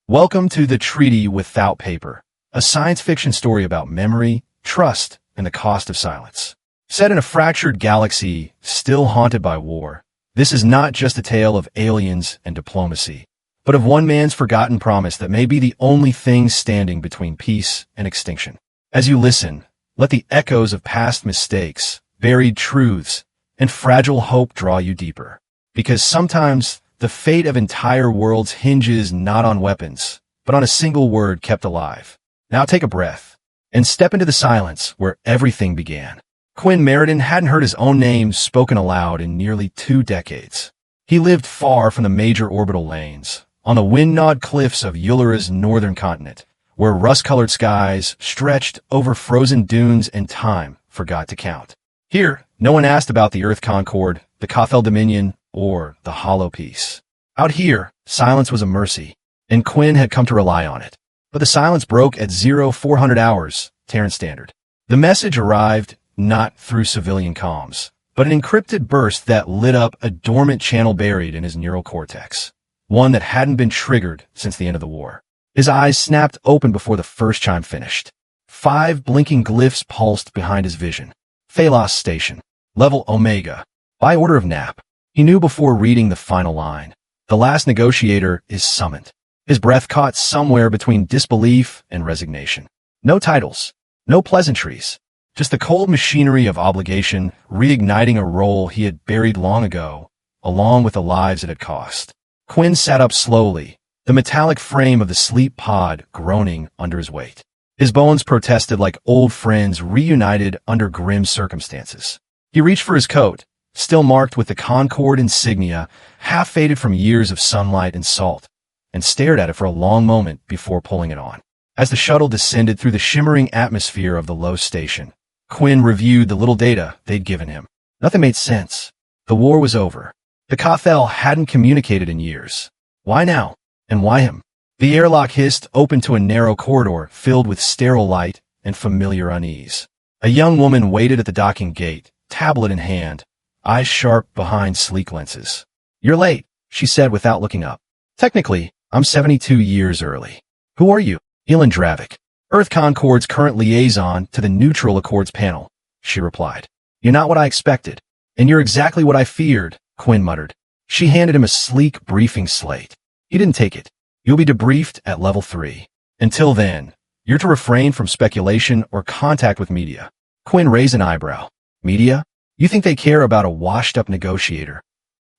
Welcome to The Treaty Without Paper, a science fiction story about memory, trust, and the cost of silence. Set in a fractured galaxy still haunted by war, this is not just a tale of aliens and diplomacy, but of one man's forgotten promise that may be the only thing standing between peace and extinction. As you listen, let the echoes of past mistakes, buried truths, and fragile hope draw you deeper. Because sometimes the fate of entire worlds hinges not on weapons, but on a single word kept alive. Now take a breath and step into the silence where everything began. Quinn Meriden hadn't heard his own name spoken aloud in nearly 2 decades. He lived far from the major orbital lanes, on the wind-gnawed cliffs of Ulura's northern continent, where rust-colored skies stretched over frozen dunes and time forgot to count. Here, no one asked about the Earth Concord, the Cathel Dominion, or the Hollow Peace. Out here, silence was a mercy, and Quinn had come to rely on it. But the silence broke at 0400 hours, Terran Standard. The message arrived not through civilian comms, but an encrypted burst that lit up a dormant channel buried in his neural cortex, one that hadn't been triggered since the end of the war. His eyes snapped open before the first chime finished. 5 blinking glyphs pulsed behind his vision. Phalos Station, Level Omega. By order of Knapp. He knew before reading the final line. The last negotiator is summoned. His breath caught somewhere between disbelief and resignation. No titles, no pleasantries, just the cold machinery of obligation reigniting a role he had buried long ago, along with the lives it had cost. Quinn sat up slowly, the metallic frame of the sleep pod groaning under his weight. His bones protested like old friends reunited under grim circumstances. He reached for his coat, still marked with the Concord insignia, half faded from years of sunlight and salt, and stared at it for a long moment before pulling it on. As the shuttle descended through the shimmering atmosphere of the low station, Quinn reviewed the little data they'd given him. Nothing made sense. The war was over. The Cathel hadn't communicated in years. Why now? And why him? The airlock hissed open to a narrow corridor filled with sterile light and familiar unease. A young woman waited at the docking gate, tablet in hand, eyes sharp behind sleek lenses. "You're late," she said without looking up. "Technically, I'm 72 years early." "Who are you?" "Elin Dravik, Earth Concord's current liaison to the Neutral Accords panel," she replied. "You're not what I expected, and you're exactly what I feared," Quinn muttered. She handed him a sleek briefing slate. He didn't take it. "You'll be debriefed at Level 3. Until then, you're to refrain from speculation or contact with media." Quinn raised an eyebrow. "Media? You think they care about a washed-up negotiator?"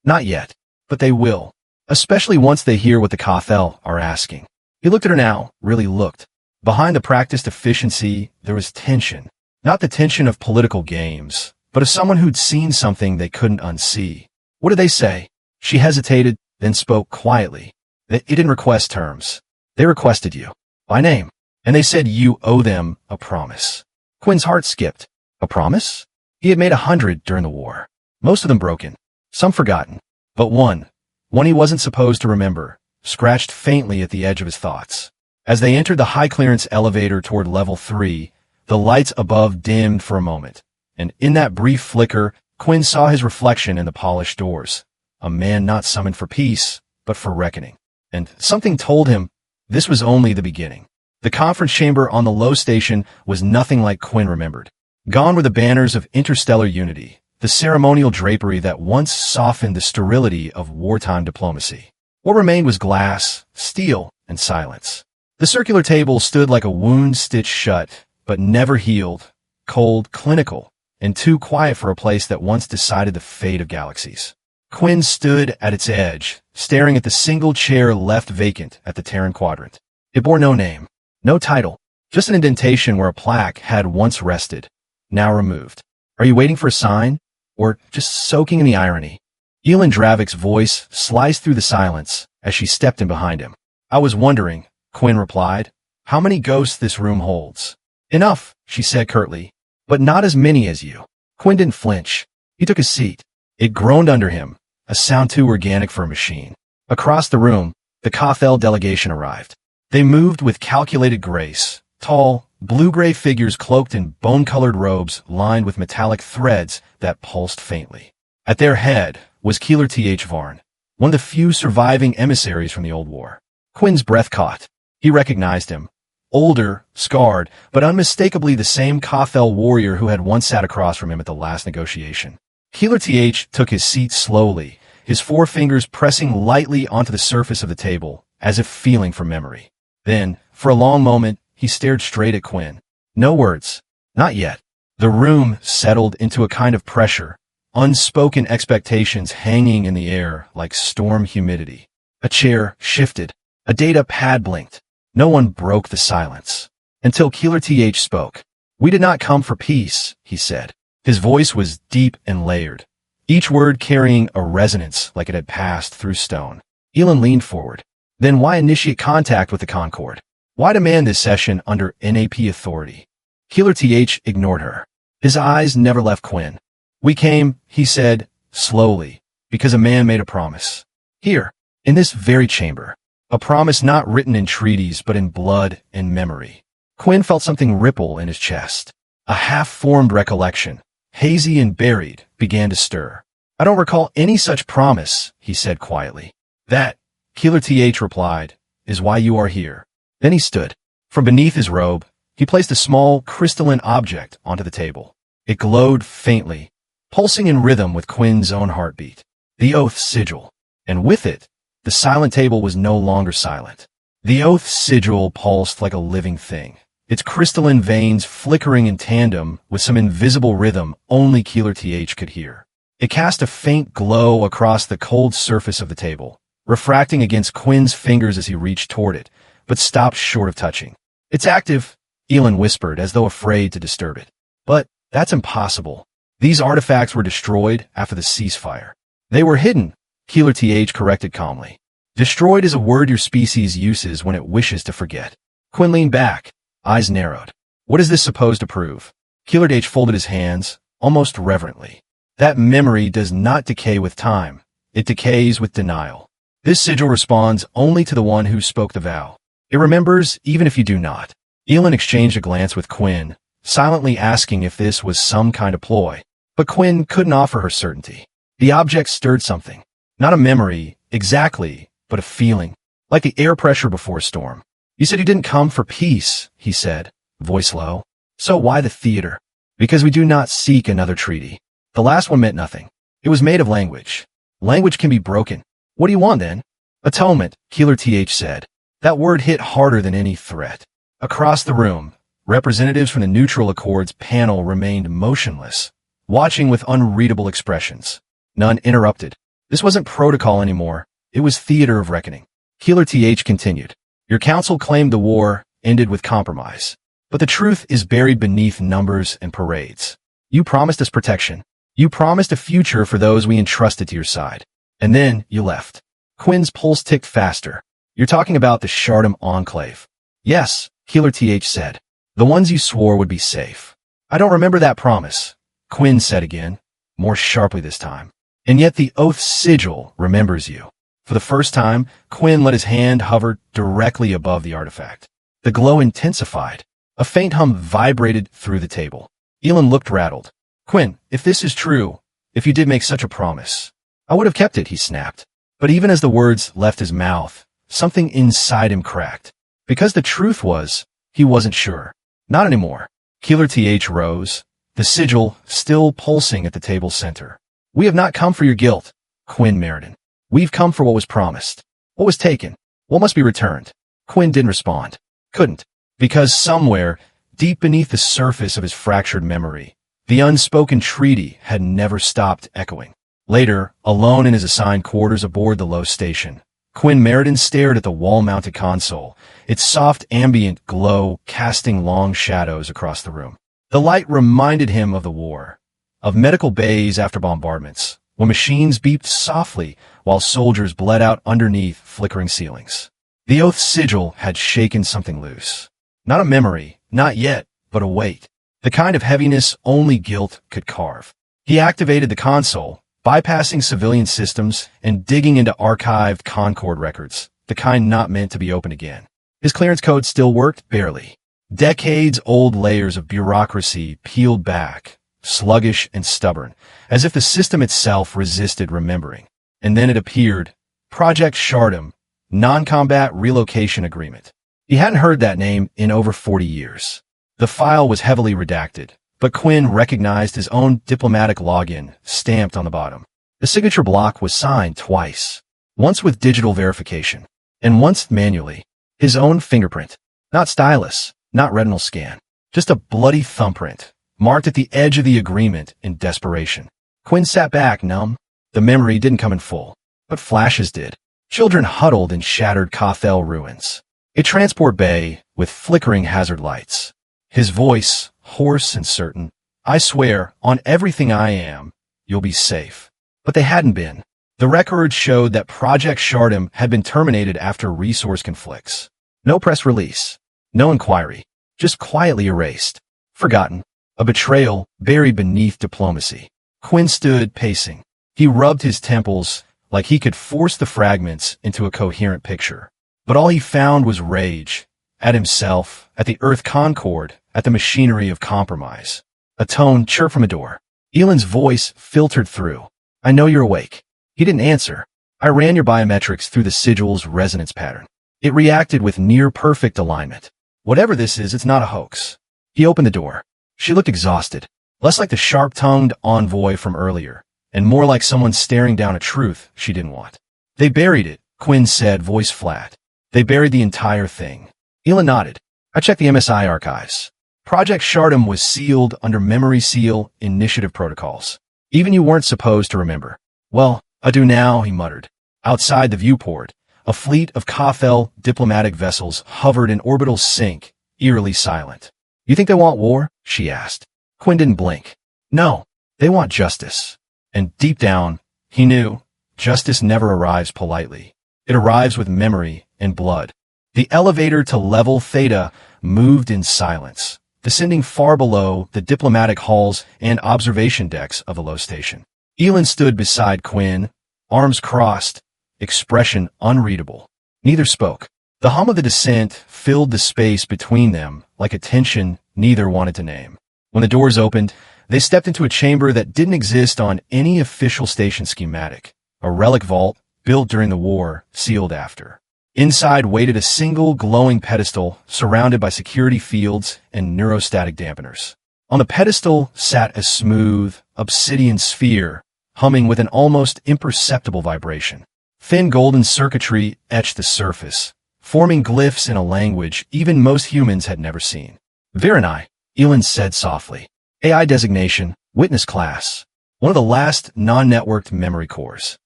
"Not yet, but they will, especially once they hear what the Cathel are asking." He looked at her now, really looked. Behind the practiced efficiency, there was tension. Not the tension of political games, but of someone who'd seen something they couldn't unsee. "What did they say?" She hesitated, then spoke quietly. "They didn't request terms. They requested you. By name. And they said you owe them a promise." Quinn's heart skipped. A promise? He had made 100 during the war. Most of them broken. Some forgotten. But one he wasn't supposed to remember, scratched faintly at the edge of his thoughts. As they entered the high-clearance elevator toward Level 3, the lights above dimmed for a moment. And in that brief flicker, Quinn saw his reflection in the polished doors. A man not summoned for peace, but for reckoning. And something told him this was only the beginning. The conference chamber on the low station was nothing like Quinn remembered. Gone were the banners of interstellar unity, the ceremonial drapery that once softened the sterility of wartime diplomacy. What remained was glass, steel, and silence. The circular table stood like a wound stitched shut, but never healed, cold, clinical, and too quiet for a place that once decided the fate of galaxies. Quinn stood at its edge, staring at the single chair left vacant at the Terran quadrant. It bore no name, no title, just an indentation where a plaque had once rested, now removed. "Are you waiting for a sign? Or just soaking in the irony?" Elin Dravik's voice sliced through the silence as she stepped in behind him. "I was wondering," Quinn replied, "how many ghosts this room holds." "Enough," she said curtly, "but not as many as you." Quinn didn't flinch. He took his seat. It groaned under him, a sound too organic for a machine. Across the room, the Cathel delegation arrived. They moved with calculated grace, tall, blue-gray figures cloaked in bone-colored robes lined with metallic threads that pulsed faintly. At their head was Keeler Th. Varn, one of the few surviving emissaries from the old war. Quinn's breath caught. He recognized him. Older, scarred, but unmistakably the same Kathel warrior who had once sat across from him at the last negotiation. Keeler TH took his seat slowly, his forefingers pressing lightly onto the surface of the table, as if feeling for memory. Then, for a long moment, he stared straight at Quinn. No words. Not yet. The room settled into a kind of pressure, unspoken expectations hanging in the air like storm humidity. A chair shifted. A data pad blinked. No one broke the silence. Until Keeler TH spoke. "We did not come for peace," he said. His voice was deep and layered, each word carrying a resonance like it had passed through stone. Elin leaned forward. "Then why initiate contact with the Concord? Why demand this session under NAP authority?" Keeler TH ignored her. His eyes never left Quinn. "We came," he said, slowly, "because a man made a promise. Here, in this very chamber. A promise not written in treaties but in blood and memory." Quinn felt something ripple in his chest. A half-formed recollection, hazy and buried, began to stir. "I don't recall any such promise," he said quietly. "That," Keeler TH replied, "is why you are here." Then he stood. From beneath his robe, he placed a small, crystalline object onto the table. It glowed faintly, pulsing in rhythm with Quinn's own heartbeat. The oath sigil. And with it, the silent table was no longer silent. The oath sigil pulsed like a living thing, its crystalline veins flickering in tandem with some invisible rhythm only Keeler TH could hear. It cast a faint glow across the cold surface of the table, refracting against Quinn's fingers as he reached toward it, but stopped short of touching. "It's active," Elin whispered, as though afraid to disturb it. "But that's impossible. These artifacts were destroyed after the ceasefire." "They were hidden," Keeler TH corrected calmly. "Destroyed is a word your species uses when it wishes to forget." Quinn leaned back, eyes narrowed. "What is this supposed to prove?" Keeler TH folded his hands, almost reverently. "That memory does not decay with time. It decays with denial. This sigil responds only to the one who spoke the vow. It remembers even if you do not." Elin exchanged a glance with Quinn, silently asking if this was some kind of ploy. But Quinn couldn't offer her certainty. The object stirred something. Not a memory, exactly, but a feeling, like the air pressure before a storm. "You said you didn't come for peace," he said, voice low. "So why the theater?" "Because we do not seek another treaty. The last one meant nothing. It was made of language. Language can be broken. What do you want then?" "Atonement," Keeler TH said. That word hit harder than any threat. Across the room, representatives from the Neutral Accords panel remained motionless, watching with unreadable expressions. None interrupted. This wasn't protocol anymore. It was theater of reckoning. Keeler TH continued. "Your council claimed the war ended with compromise. But the truth is buried beneath numbers and parades. You promised us protection. You promised a future for those we entrusted to your side. And then you left." Quinn's pulse ticked faster. "You're talking about the Shardam Enclave." "Yes," Keeler TH said. "The ones you swore would be safe." "I don't remember that promise," Quinn said again, more sharply this time. "And yet the oath sigil remembers you." For the first time, Quinn let his hand hover directly above the artifact. The glow intensified. A faint hum vibrated through the table. Elin looked rattled. "Quinn, if this is true, if you did make such a promise, I would have kept it," he snapped. But even as the words left his mouth, something inside him cracked. Because the truth was, he wasn't sure. Not anymore. Keeler TH rose, the sigil still pulsing at the table's center. "We have not come for your guilt, Quinn Meriden. We've come for what was promised. What was taken? What must be returned?" Quinn didn't respond. Couldn't. Because somewhere, deep beneath the surface of his fractured memory, the unspoken treaty had never stopped echoing. Later, alone in his assigned quarters aboard the low station, Quinn Meriden stared at the wall-mounted console, its soft ambient glow casting long shadows across the room. The light reminded him of the war, of medical bays after bombardments, when machines beeped softly while soldiers bled out underneath flickering ceilings. The oath sigil had shaken something loose. Not a memory, not yet, but a weight. The kind of heaviness only guilt could carve. He activated the console, bypassing civilian systems and digging into archived Concord records, the kind not meant to be opened again. His clearance code still worked, barely. Decades-old layers of bureaucracy peeled back, sluggish and stubborn, as if the system itself resisted remembering. And then it appeared, Project Shardam, Non-Combat Relocation Agreement. He hadn't heard that name in over 40 years. The file was heavily redacted, but Quinn recognized his own diplomatic login stamped on the bottom. The signature block was signed twice, once with digital verification, and once manually. His own fingerprint. Not stylus, not retinal scan. Just a bloody thumbprint, marked at the edge of the agreement in desperation. Quinn sat back, numb. The memory didn't come in full, but flashes did. Children huddled in shattered Cathel ruins. A transport bay with flickering hazard lights. His voice, hoarse and certain. I swear, on everything I am, you'll be safe. But they hadn't been. The records showed that Project Shardam had been terminated after resource conflicts. No press release. No inquiry. Just quietly erased. Forgotten. A betrayal buried beneath diplomacy. Quinn stood, pacing. He rubbed his temples like he could force the fragments into a coherent picture. But all he found was rage. At himself, at the Earth Concord, at the machinery of compromise. A tone chirped from a door. Elon's voice filtered through. I know you're awake. He didn't answer. I ran your biometrics through the sigil's resonance pattern. It reacted with near-perfect alignment. Whatever this is, it's not a hoax. He opened the door. She looked exhausted, less like the sharp-tongued envoy from earlier, and more like someone staring down a truth she didn't want. They buried it, Quinn said, voice flat. They buried the entire thing. Elon nodded. I checked the MSI archives. Project Shardam was sealed under memory seal initiative protocols. Even you weren't supposed to remember. Well, I do now, he muttered. Outside the viewport, a fleet of Cathel diplomatic vessels hovered in orbital sync, eerily silent. You think they want war? She asked. Quinn didn't blink. No, they want justice. And deep down, he knew, justice never arrives politely. It arrives with memory and blood. The elevator to level Theta moved in silence, descending far below the diplomatic halls and observation decks of the low station. Elon stood beside Quinn, arms crossed, expression unreadable. Neither spoke. The hum of the descent filled the space between them like a tension neither wanted to name. When the doors opened, they stepped into a chamber that didn't exist on any official station schematic, a relic vault built during the war, sealed after. Inside waited a single glowing pedestal surrounded by security fields and neurostatic dampeners. On the pedestal sat a smooth, obsidian sphere, humming with an almost imperceptible vibration. Thin golden circuitry etched the surface, forming glyphs in a language even most humans had never seen. Virenai, Elon said softly. AI designation, witness class. One of the last non-networked memory cores.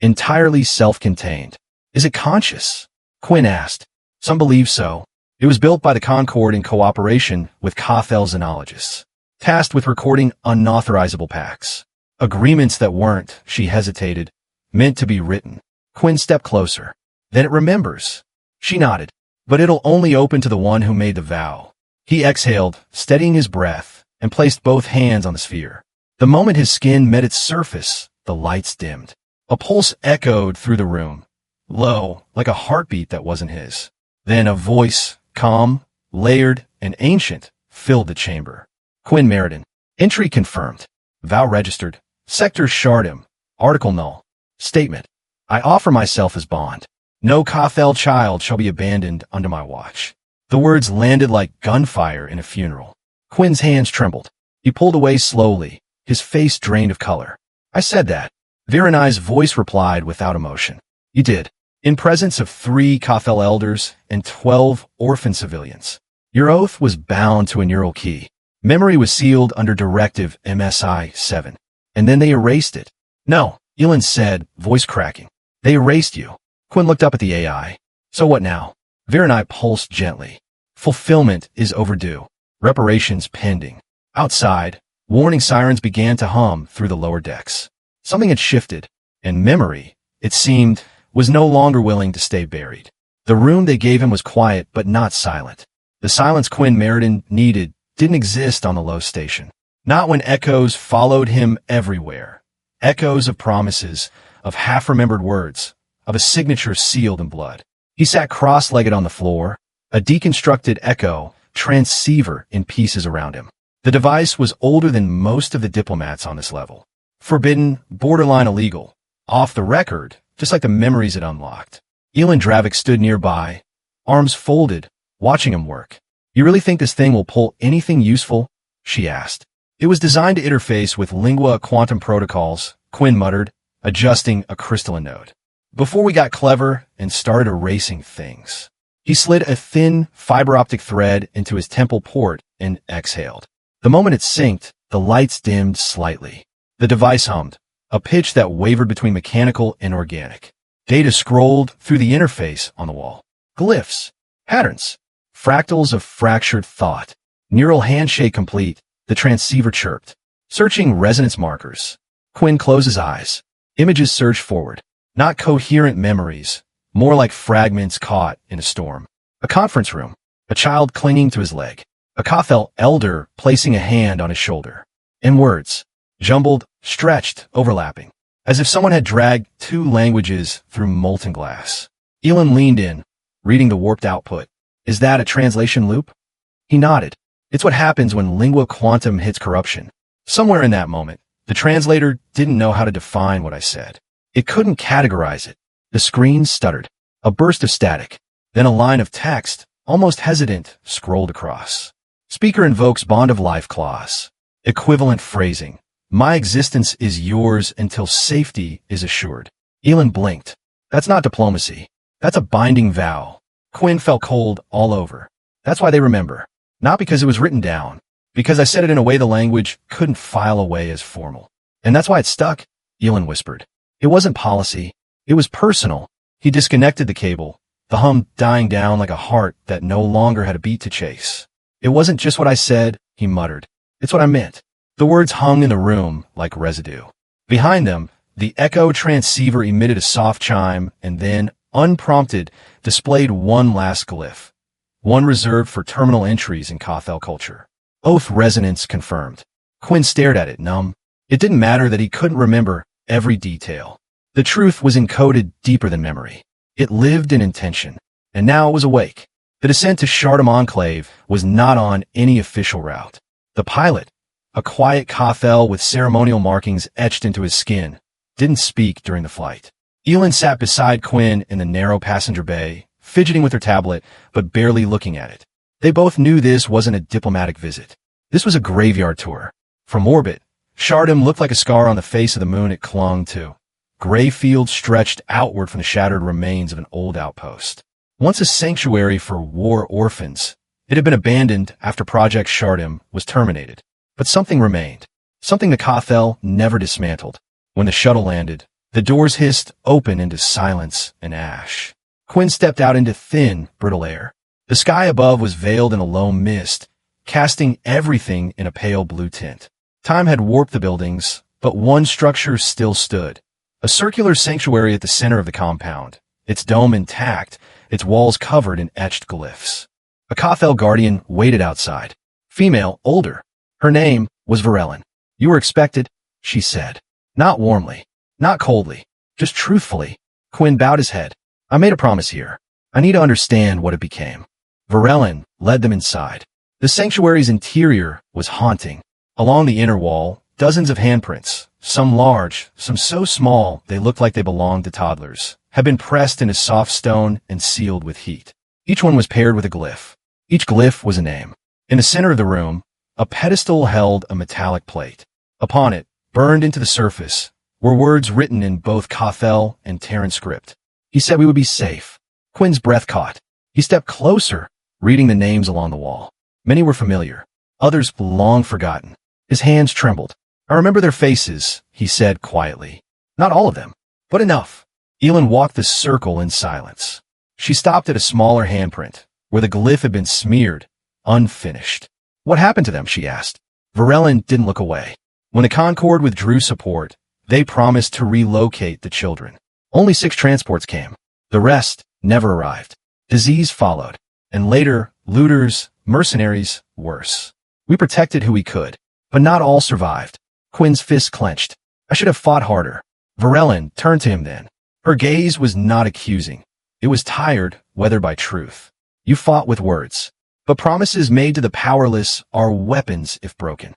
Entirely self-contained. Is it conscious? Quinn asked. Some believe so. It was built by the Concord in cooperation with Cathel xenologists, tasked with recording unauthorizable pacts. Agreements that weren't, she hesitated, meant to be written. Quinn stepped closer. Then it remembers. She nodded. But it'll only open to the one who made the vow. He exhaled, steadying his breath, and placed both hands on the sphere. The moment his skin met its surface, the lights dimmed. A pulse echoed through the room, low, like a heartbeat that wasn't his. Then a voice, calm, layered, and ancient, filled the chamber. Quinn Meriden. Entry confirmed. Vow registered. Sector Shardam. Article null. Statement. I offer myself as bond. No Cathel child shall be abandoned under my watch. The words landed like gunfire in a funeral. Quinn's hands trembled. He pulled away slowly, his face drained of color. I said that. Virenai's voice replied without emotion. You did. In presence of 3 Cathel elders and 12 orphan civilians. Your oath was bound to a neural key. Memory was sealed under Directive MSI-7. And then they erased it. No, Elon said, voice cracking. They erased you. Quinn looked up at the AI. So what now? Virenai pulsed gently. Fulfillment is overdue. Reparations pending. Outside, warning sirens began to hum through the lower decks. Something had shifted, and memory, it seemed, was no longer willing to stay buried. The room they gave him was quiet but not silent. The silence Quinn Meriden needed didn't exist on the low station. Not when echoes followed him everywhere. Echoes of promises, of half-remembered words, of a signature sealed in blood. He sat cross-legged on the floor, a deconstructed echo transceiver in pieces around him. The device was older than most of the diplomats on this level. Forbidden, borderline illegal, off the record, just like the memories it unlocked. Elin Dravik stood nearby, arms folded, watching him work. You really think this thing will pull anything useful? She asked. It was designed to interface with lingua quantum protocols, Quinn muttered, adjusting a crystalline node. Before we got clever and started erasing things. He slid a thin fiber optic thread into his temple port and exhaled. The moment it synced, the lights dimmed slightly. The device hummed, a pitch that wavered between mechanical and organic. Data scrolled through the interface on the wall. Glyphs, patterns, fractals of fractured thought. Neural handshake complete, the transceiver chirped. Searching resonance markers. Quinn closed his eyes. Images surged forward. Not coherent memories, more like fragments caught in a storm. A conference room. A child clinging to his leg. A Cathel elder placing a hand on his shoulder. And words. Jumbled, stretched, overlapping. As if someone had dragged two languages through molten glass. Elin leaned in, reading the warped output. Is that a translation loop? He nodded. It's what happens when lingua quantum hits corruption. Somewhere in that moment, the translator didn't know how to define what I said. It couldn't categorize it. The screen stuttered. A burst of static. Then a line of text, almost hesitant, scrolled across. Speaker invokes bond of life clause. Equivalent phrasing. My existence is yours until safety is assured. Elin blinked. That's not diplomacy. That's a binding vow. Quinn felt cold all over. That's why they remember. Not because it was written down. Because I said it in a way the language couldn't file away as formal. And that's why it stuck, Elin whispered. It wasn't policy. It was personal. He disconnected the cable, the hum dying down like a heart that no longer had a beat to chase. It wasn't just what I said, he muttered. It's what I meant. The words hung in the room like residue. Behind them, the echo transceiver emitted a soft chime and then, unprompted, displayed one last glyph. One reserved for terminal entries in Cathel culture. Oath resonance confirmed. Quinn stared at it, numb. It didn't matter that he couldn't remember every detail. The truth was encoded deeper than memory. It lived in intention, and now it was awake. The descent to Shardam Enclave was not on any official route. The pilot, a quiet Cathel with ceremonial markings etched into his skin, didn't speak during the flight. Elin sat beside Quinn in the narrow passenger bay, fidgeting with her tablet, but barely looking at it. They both knew this wasn't a diplomatic visit. This was a graveyard tour. From orbit, Shardam looked like a scar on the face of the moon it clung to. Gray fields stretched outward from the shattered remains of an old outpost. Once a sanctuary for war orphans, it had been abandoned after Project Shardam was terminated. But something remained. Something the Cathel never dismantled. When the shuttle landed, the doors hissed open into silence and ash. Quinn stepped out into thin, brittle air. The sky above was veiled in a low mist, casting everything in a pale blue tint. Time had warped the buildings, but one structure still stood. A circular sanctuary at the center of the compound, its dome intact, its walls covered in etched glyphs. A Cathel guardian waited outside. Female, older. Her name was Varellin. You were expected, she said. Not warmly, not coldly, just truthfully. Quinn bowed his head. I made a promise here. I need to understand what it became. Varellin led them inside. The sanctuary's interior was haunting. Along the inner wall, dozens of handprints, some large, some so small they looked like they belonged to toddlers, had been pressed into soft stone and sealed with heat. Each one was paired with a glyph. Each glyph was a name. In the center of the room, a pedestal held a metallic plate. Upon it, burned into the surface, were words written in both Cathel and Terran script. He said we would be safe. Quinn's breath caught. He stepped closer, reading the names along the wall. Many were familiar, others long forgotten. His hands trembled. I remember their faces, he said quietly. Not all of them, but enough. Elin walked the circle in silence. She stopped at a smaller handprint, where the glyph had been smeared, unfinished. What happened to them, she asked. Varellin didn't look away. When the Concord withdrew support, they promised to relocate the children. Only 6 transports came. The rest never arrived. Disease followed. And later, looters, mercenaries, worse. We protected who we could, but not all survived. Quinn's fist clenched. I should have fought harder. Varellin turned to him then. Her gaze was not accusing. It was tired, weathered by truth. You fought with words. But promises made to the powerless are weapons if broken.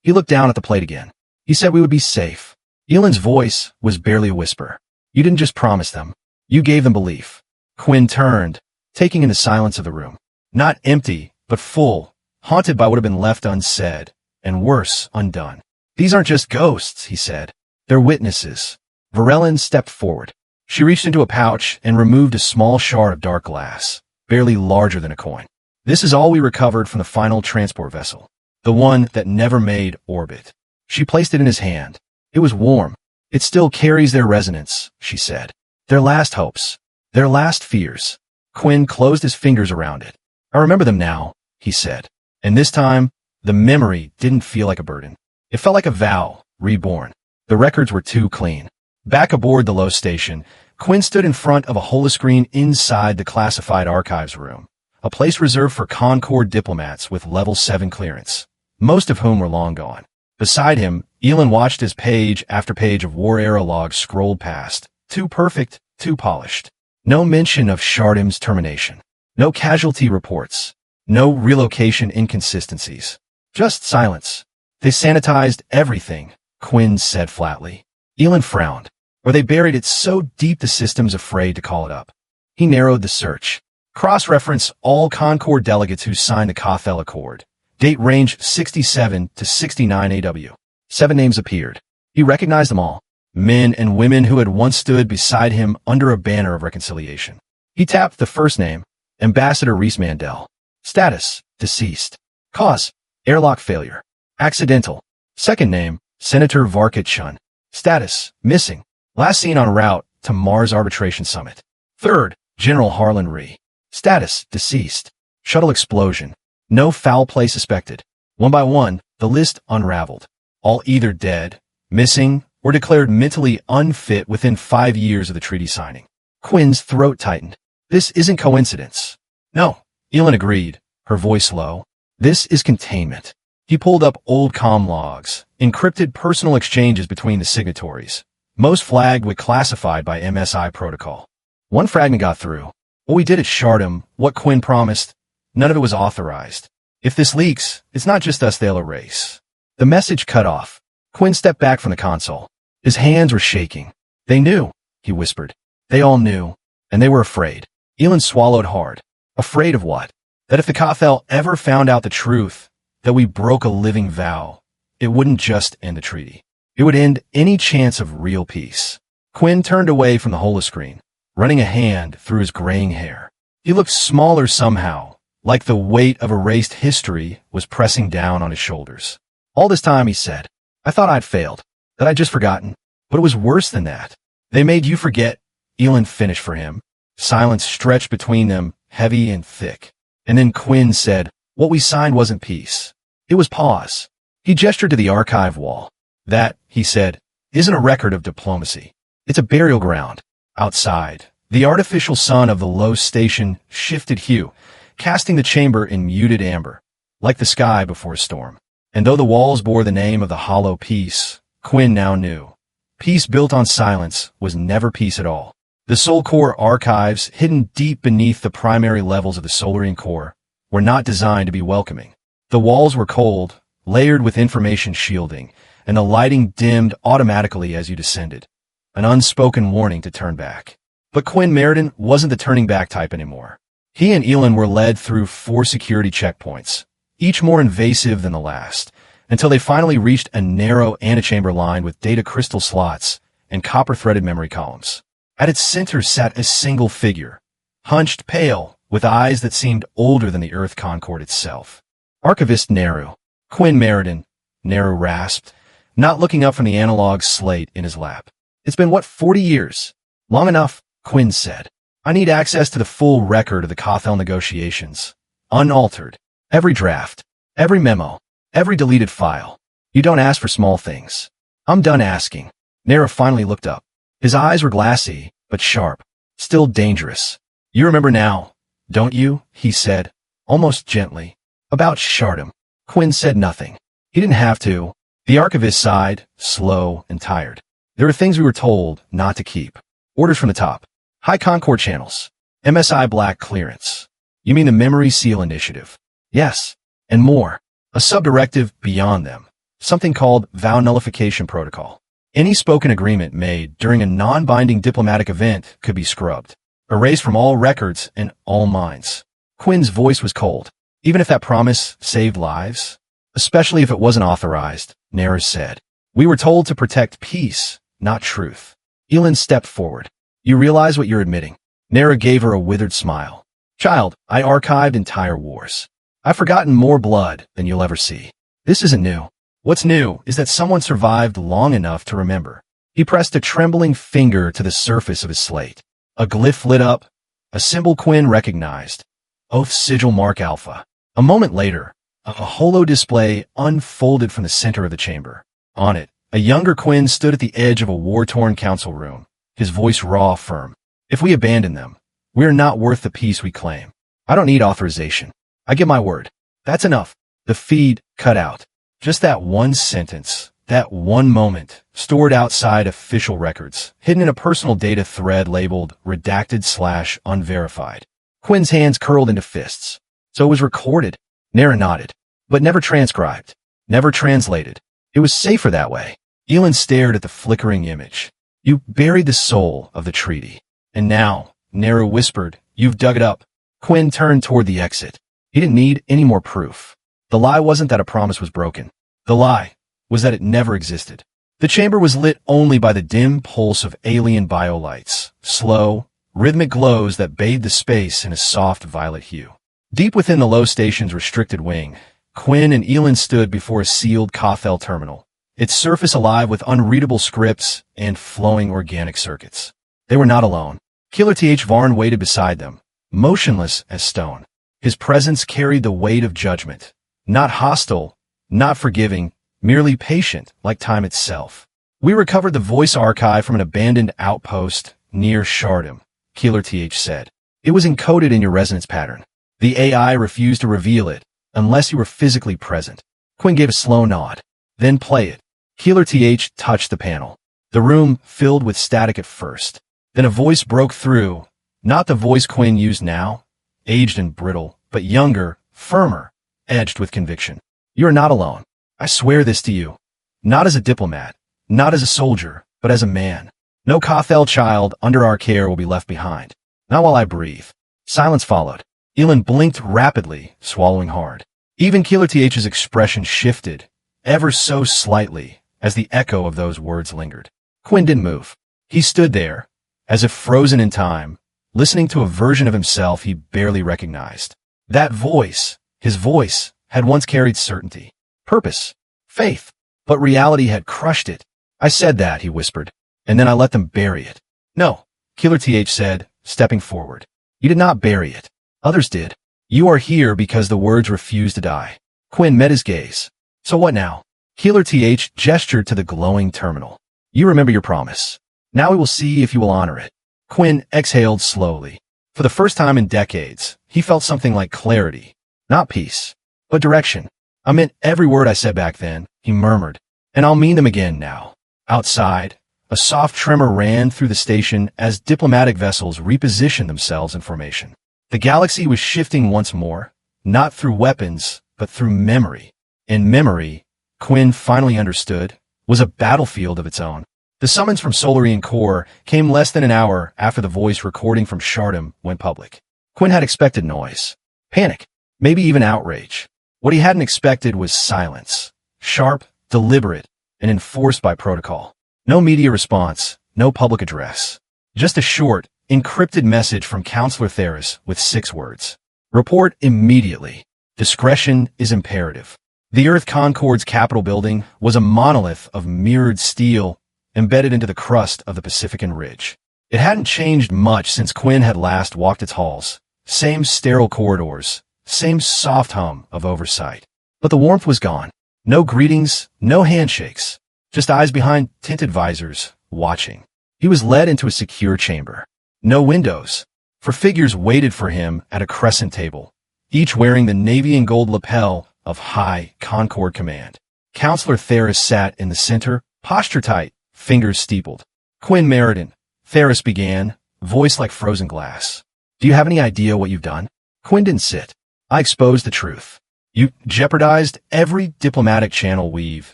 He looked down at the plate again. He said we would be safe. Elin's voice was barely a whisper. You didn't just promise them. You gave them belief. Quinn turned, taking in the silence of the room. Not empty, but full, haunted by what had been left unsaid, and worse, undone. These aren't just ghosts, he said. They're witnesses. Varellin stepped forward. She reached into a pouch and removed a small shard of dark glass, barely larger than a coin. This is all we recovered from the final transport vessel, the one that never made orbit. She placed it in his hand. It was warm. It still carries their resonance, she said. Their last hopes. Their last fears. Quinn closed his fingers around it. I remember them now, he said. And this time, the memory didn't feel like a burden. It felt like a vow, reborn. The records were too clean. Back aboard the low station, Quinn stood in front of a holoscreen inside the classified archives room, a place reserved for Concord diplomats with level 7 clearance, most of whom were long gone. Beside him, Elin watched as page after page of war-era logs scrolled past, too perfect, too polished. No mention of Shardim's termination. No casualty reports. No relocation inconsistencies. Just silence. They sanitized everything, Quinn said flatly. Elin frowned. Or they buried it so deep the system's afraid to call it up. He narrowed the search. Cross-reference all Concord delegates who signed the Cathel Accord. Date range 67 to 69 AW. 7 names appeared. He recognized them all. Men and women who had once stood beside him under a banner of reconciliation. He tapped the first name, Ambassador Reese Mandel. Status, deceased. Cause, airlock failure. Accidental. Second name, Senator Varkit Chun. Status, missing. Last seen en route to Mars Arbitration Summit. Third, General Harlan Rhee. Status, deceased. Shuttle explosion. No foul play suspected. One by one, the list unraveled. All either dead, missing, or declared mentally unfit within 5 years of the treaty signing. Quinn's throat tightened. This isn't coincidence. No, Elin agreed, her voice low. This is containment. He pulled up old comm logs, encrypted personal exchanges between the signatories, most flagged with classified by MSI protocol. One fragment got through. What we did at Shardim, what Quinn promised, none of it was authorized. If this leaks, it's not just us they'll erase. The message cut off. Quinn stepped back from the console. His hands were shaking. They knew, he whispered. They all knew, and they were afraid. Elin swallowed hard. Afraid of what? That if the Cathel ever found out the truth, that we broke a living vow, it wouldn't just end the treaty. It would end any chance of real peace. Quinn turned away from the holoscreen, running a hand through his graying hair. He looked smaller somehow, like the weight of erased history was pressing down on his shoulders. All this time, he said, I thought I'd failed, that I'd just forgotten. But it was worse than that. They made you forget. Elin finished for him. Silence stretched between them, heavy and thick. And then Quinn said, what we signed wasn't peace. It was pause. He gestured to the archive wall. That, he said, isn't a record of diplomacy. It's a burial ground. Outside, the artificial sun of the low station shifted hue, casting the chamber in muted amber, like the sky before a storm. And though the walls bore the name of the hollow peace, Quinn now knew. Peace built on silence was never peace at all. The Soul Core archives, hidden deep beneath the primary levels of the Solarian core, were not designed to be welcoming. The walls were cold, layered with information shielding, and the lighting dimmed automatically as you descended. An unspoken warning to turn back. But Quinn Meriden wasn't the turning back type anymore. He and Elin were led through 4 security checkpoints, each more invasive than the last, until they finally reached a narrow antechamber lined with data crystal slots and copper-threaded memory columns. At its center sat a single figure, hunched pale, with eyes that seemed older than the Earth Concord itself. Archivist Neru. Quinn Meriden, Neru rasped, not looking up from the analog slate in his lap. It's been, 40 years? Long enough, Quinn said. I need access to the full record of the Cathel negotiations. Unaltered. Every draft. Every memo. Every deleted file. You don't ask for small things. I'm done asking. Neru finally looked up. His eyes were glassy, but sharp. Still dangerous. You remember now, don't you? He said, almost gently. About Shardim. Quinn said nothing. He didn't have to. The archivist sighed, slow and tired. There are things we were told not to keep. Orders from the top. High Concord channels. MSI Black clearance. You mean the Memory Seal Initiative? Yes. And more. A subdirective beyond them. Something called Vow Nullification Protocol. Any spoken agreement made during a non-binding diplomatic event could be scrubbed. erased from all records and all minds. Quinn's voice was cold. Even if that promise saved lives, especially if it wasn't authorized, Nara said. We were told to protect peace, not truth. Elin stepped forward. You realize what you're admitting? Nara gave her a withered smile. Child, I archived entire wars. I've forgotten more blood than you'll ever see. This isn't new. What's new is that someone survived long enough to remember. He pressed a trembling finger to the surface of his slate. A glyph lit up, a symbol Quinn recognized. Oath Sigil Mark Alpha. A moment later, a holo display unfolded from the center of the chamber. On it, a younger Quinn stood at the edge of a war-torn council room, his voice raw, firm. If we abandon them, we are not worth the peace we claim. I don't need authorization. I give my word. That's enough. The feed cut out. Just that one sentence, that one moment, stored outside official records, hidden in a personal data thread labeled redacted/unverified. Quinn's hands curled into fists. So it was recorded. Nara nodded. But never transcribed. Never translated. It was safer that way. Elin stared at the flickering image. You buried the soul of the treaty. And now, Nara whispered, you've dug it up. Quinn turned toward the exit. He didn't need any more proof. The lie wasn't that a promise was broken. The lie was that it never existed. The chamber was lit only by the dim pulse of alien biolights, slow, rhythmic glows that bathed the space in a soft violet hue. Deep within the low station's restricted wing, Quinn and Elin stood before a sealed Kothel terminal, its surface alive with unreadable scripts and flowing organic circuits. They were not alone. Killer Th Varn waited beside them, motionless as stone. His presence carried the weight of judgment, not hostile, not forgiving, merely patient, like time itself. We recovered the voice archive from an abandoned outpost near Shardam, Killer Th said. It was encoded in your resonance pattern. The AI refused to reveal it, unless you were physically present. Quinn gave a slow nod. Then play it. Killer Th touched the panel. The room filled with static at first. Then a voice broke through, not the voice Quinn used now, aged and brittle, but younger, firmer, edged with conviction. You are not alone. I swear this to you. Not as a diplomat, not as a soldier, but as a man. No Kothel child under our care will be left behind. Not while I breathe. Silence followed. Elin blinked rapidly, swallowing hard. Even Killer Th's expression shifted, ever so slightly, as the echo of those words lingered. Quinn didn't move. He stood there, as if frozen in time, listening to a version of himself he barely recognized. That voice, his voice, had once carried certainty, purpose, faith, but reality had crushed it. I said that, he whispered, and then I let them bury it. No, Killer Th said, stepping forward. You did not bury it. Others did. You are here because the words refused to die. Quinn met his gaze. So what now? Killer Th gestured to the glowing terminal. You remember your promise. Now we will see if you will honor it. Quinn exhaled slowly. For the first time in decades, he felt something like clarity. Not peace, but direction. I meant every word I said back then, he murmured. And I'll mean them again now. Outside, a soft tremor ran through the station as diplomatic vessels repositioned themselves in formation. The galaxy was shifting once more, not through weapons, but through memory. And memory, Quinn finally understood, was a battlefield of its own. The summons from Solarian Core came less than an hour after the voice recording from Shardam went public. Quinn had expected noise, panic, maybe even outrage. What he hadn't expected was silence, sharp, deliberate, and enforced by protocol. No media response, no public address. Just a short, encrypted message from Counselor Theris with 6 words. Report immediately. Discretion is imperative. The Earth Concord's Capitol building was a monolith of mirrored steel embedded into the crust of the Pacifican Ridge. It hadn't changed much since Quinn had last walked its halls. Same sterile corridors, same soft hum of oversight. But the warmth was gone. No greetings, no handshakes. Just eyes behind tinted visors, watching. He was led into a secure chamber. No windows, for figures waited for him at a crescent table, each wearing the navy and gold lapel of High Concord Command. Counselor Theris sat in the center, posture tight, fingers steepled. Quinn Meriden, Theris began, voice like frozen glass. Do you have any idea what you've done? Quinn didn't sit. I exposed the truth. You jeopardized every diplomatic channel we've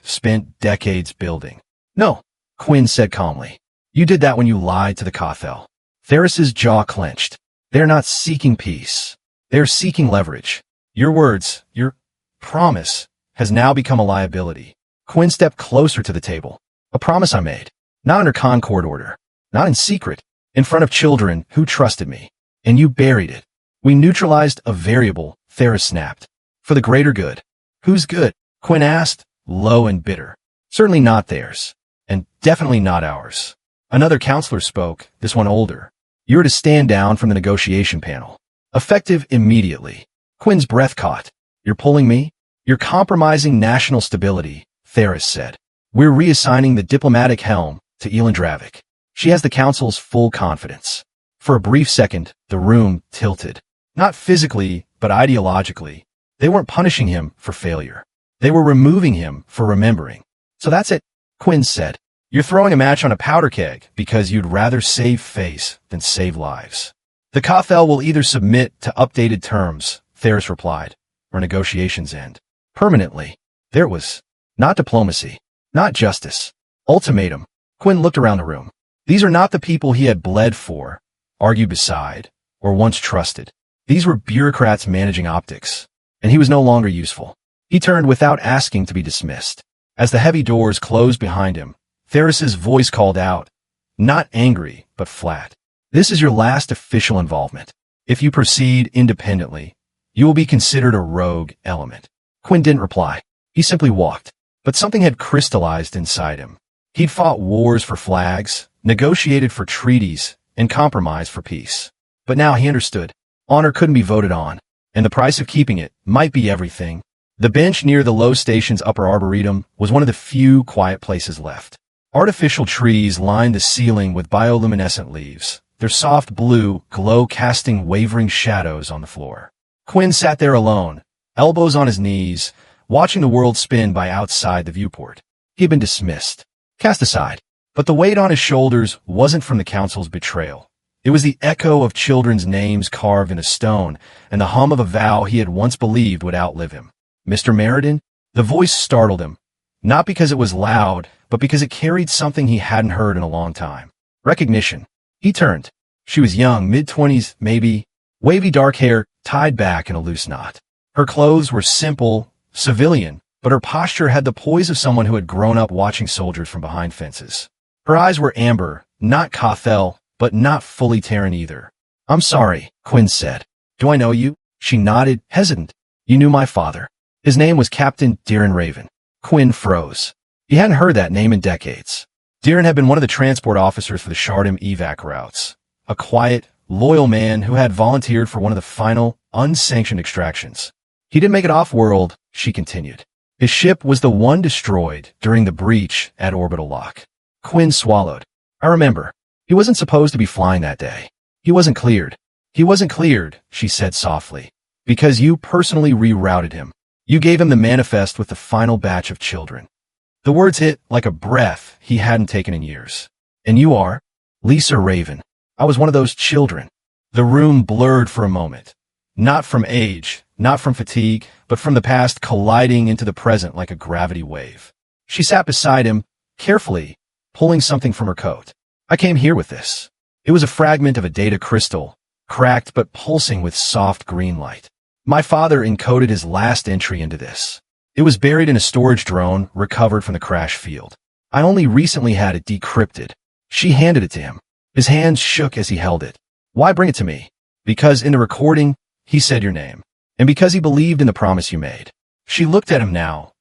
spent decades building. No, Quinn said calmly. You did that when you lied to the Kothel. Ferris's jaw clenched. They're not seeking peace. They're seeking leverage. Your words, your promise, has now become a liability. Quinn stepped closer to the table. A promise I made. Not under Concord order. Not in secret. In front of children who trusted me. And you buried it. We neutralized a variable, Ferris snapped. For the greater good. Whose good? Quinn asked, low and bitter. Certainly not theirs. And definitely not ours. Another counselor spoke, this one older. You're to stand down from the negotiation panel. Effective immediately. Quinn's breath caught. You're pulling me? You're compromising national stability, Ferris said. We're reassigning the diplomatic helm to Elin Dravik. She has the council's full confidence. For a brief second, the room tilted. Not physically, but ideologically. They weren't punishing him for failure. They were removing him for remembering. So that's it, Quinn said. You're throwing a match on a powder keg because you'd rather save face than save lives. The Cathel will either submit to updated terms, Ferris replied, or negotiations end. Permanently. There it was. Not diplomacy. Not justice. Ultimatum. Quinn looked around the room. These are not the people he had bled for, argued beside, or once trusted. These were bureaucrats managing optics, and he was no longer useful. He turned without asking to be dismissed. As the heavy doors closed behind him, Ferris's voice called out, not angry, but flat. This is your last official involvement. If you proceed independently, you will be considered a rogue element. Quinn didn't reply. He simply walked. But something had crystallized inside him. He'd fought wars for flags, negotiated for treaties, and compromised for peace. But now he understood. Honor couldn't be voted on, and the price of keeping it might be everything. The bench near the Low Station's upper arboretum was one of the few quiet places left. Artificial trees lined the ceiling with bioluminescent leaves, their soft blue glow casting wavering shadows on the floor. Quinn sat there alone, elbows on his knees, watching the world spin by outside the viewport. He'd been dismissed, cast aside. But the weight on his shoulders wasn't from the council's betrayal. It was the echo of children's names carved in a stone and the hum of a vow he had once believed would outlive him. Mr. Meriden? The voice startled him, not because it was loud, but because it carried something he hadn't heard in a long time. Recognition. He turned. She was young, mid-20s, maybe, wavy dark hair tied back in a loose knot. Her clothes were simple, civilian, but her posture had the poise of someone who had grown up watching soldiers from behind fences. Her eyes were amber, not Cathel, but not fully Terran either. I'm sorry, Quinn said. Do I know you? She nodded, hesitant. You knew my father. His name was Captain Deeren Raven. Quinn froze. He hadn't heard that name in decades. Deeren had been one of the transport officers for the Shardim evac routes. A quiet, loyal man who had volunteered for one of the final, unsanctioned extractions. He didn't make it off-world, she continued. His ship was the one destroyed during the breach at Orbital Lock. Quinn swallowed. I remember. He wasn't supposed to be flying that day. He wasn't cleared. He wasn't cleared, she said softly. Because you personally rerouted him. You gave him the manifest with the final batch of children. The words hit like a breath he hadn't taken in years. And you are? Lisa Raven. I was one of those children. The room blurred for a moment. Not from age, not from fatigue, but from the past colliding into the present like a gravity wave. She sat beside him, carefully, pulling something from her coat. I came here with this. It was a fragment of a data crystal, cracked but pulsing with soft green light. My father encoded his last entry into this. It was buried in a storage drone recovered from the crash field. I only recently had it decrypted. She handed it to him. His hands shook as he held it. Why bring it to me? Because in the recording, he said your name. And because he believed in the promise you made. She looked at him now,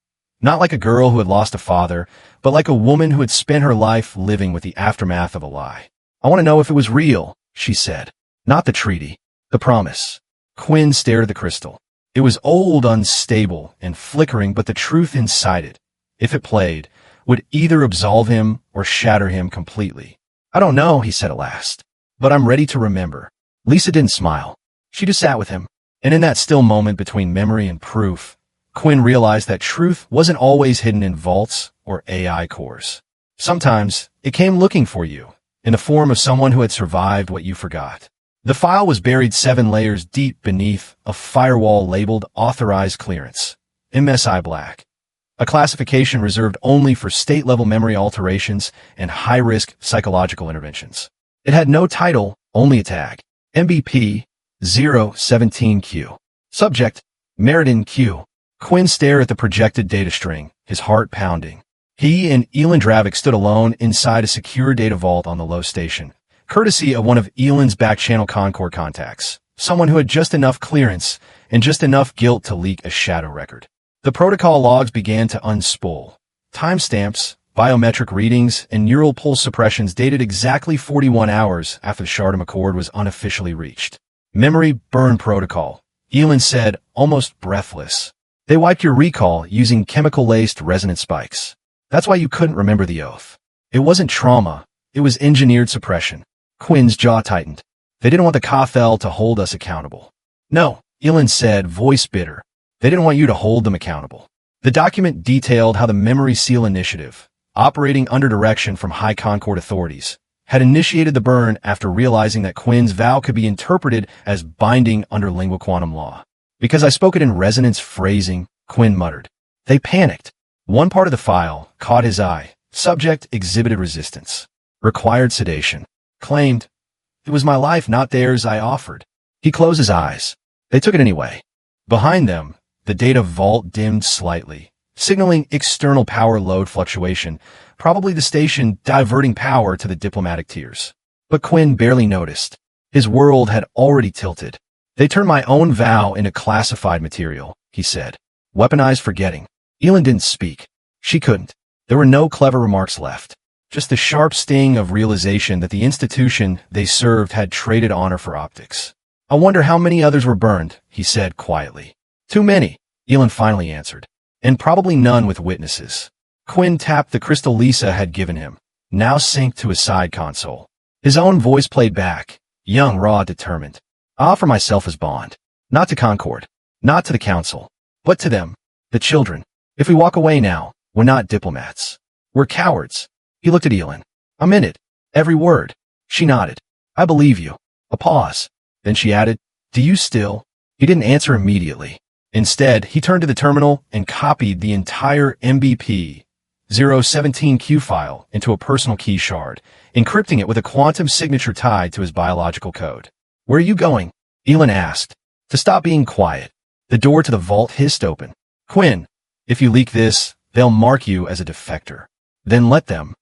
not like a girl who had lost a father, but like a woman who had spent her life living with the aftermath of a lie. I want to know if it was real, she said. Not the treaty. The promise. Quinn stared at the crystal. It was old, unstable, and flickering, but the truth inside it, if it played, would either absolve him or shatter him completely. I don't know, he said at last. But I'm ready to remember. Lisa didn't smile. She just sat with him. And in that still moment between memory and proof, Quinn realized that truth wasn't always hidden in vaults or AI cores. Sometimes, it came looking for you, in the form of someone who had survived what you forgot. The file was buried 7 layers deep beneath a firewall labeled Authorized Clearance, MSI Black, a classification reserved only for state-level memory alterations and high-risk psychological interventions. It had no title, Only a tag. MBP 017Q. Subject, Meriden Q. Quinn stared at the projected data string, his heart pounding. He and Elin Dravik stood alone inside a secure data vault on the low station, courtesy of one of Elin's back-channel Concord contacts, someone who had just enough clearance and just enough guilt to leak a shadow record. The protocol logs began to unspool. Timestamps, biometric readings, and neural pulse suppressions dated exactly 41 hours after the Shardam Accord was unofficially reached. Memory burn protocol, Elin said, almost breathless. They wiped your recall using chemical-laced resonance spikes. That's why you couldn't remember the oath. It wasn't trauma, it was engineered suppression. Quinn's jaw tightened. They didn't want the Cathel to hold us accountable. No, Elin said, voice bitter. They didn't want you to hold them accountable. The document detailed how the Memory Seal Initiative, operating under direction from High Concord authorities, had initiated the burn after realizing that Quinn's vow could be interpreted as binding under lingua quantum law. Because I spoke it in resonance phrasing, Quinn muttered. They panicked. One part of the file caught his eye. Subject exhibited resistance. Required sedation. Claimed, it was my life, not theirs, I offered. He closed his eyes. They took it anyway. Behind them, the data vault dimmed slightly, signaling external power load fluctuation, probably the station diverting power to the diplomatic tiers. But Quinn barely noticed. His world had already tilted. They turned my own vow into classified material, he said. Weaponized forgetting. Elin didn't speak. She couldn't. There were no clever remarks left. Just the sharp sting of realization that the institution they served had traded honor for optics. I wonder how many others were burned, he said quietly. Too many, Elin finally answered. And probably none with witnesses. Quinn tapped the crystal Lisa had given him, now synced to his side console. His own voice played back, young, raw, determined. I offer myself as bond. Not to Concord. Not to the Council. But to them. The children. If we walk away now, we're not diplomats. We're cowards. He looked at Elin. I'm in it. Every word. She nodded. I believe you. A pause. Then she added, do you still? He didn't answer immediately. Instead, he turned to the terminal and copied the entire MBP 017Q file into a personal key shard, encrypting it with a quantum signature tied to his biological code. Where are you going? Elin asked. To stop being quiet. The door to the vault hissed open. Quinn, if you leak this, they'll mark you as a defector. Then let them.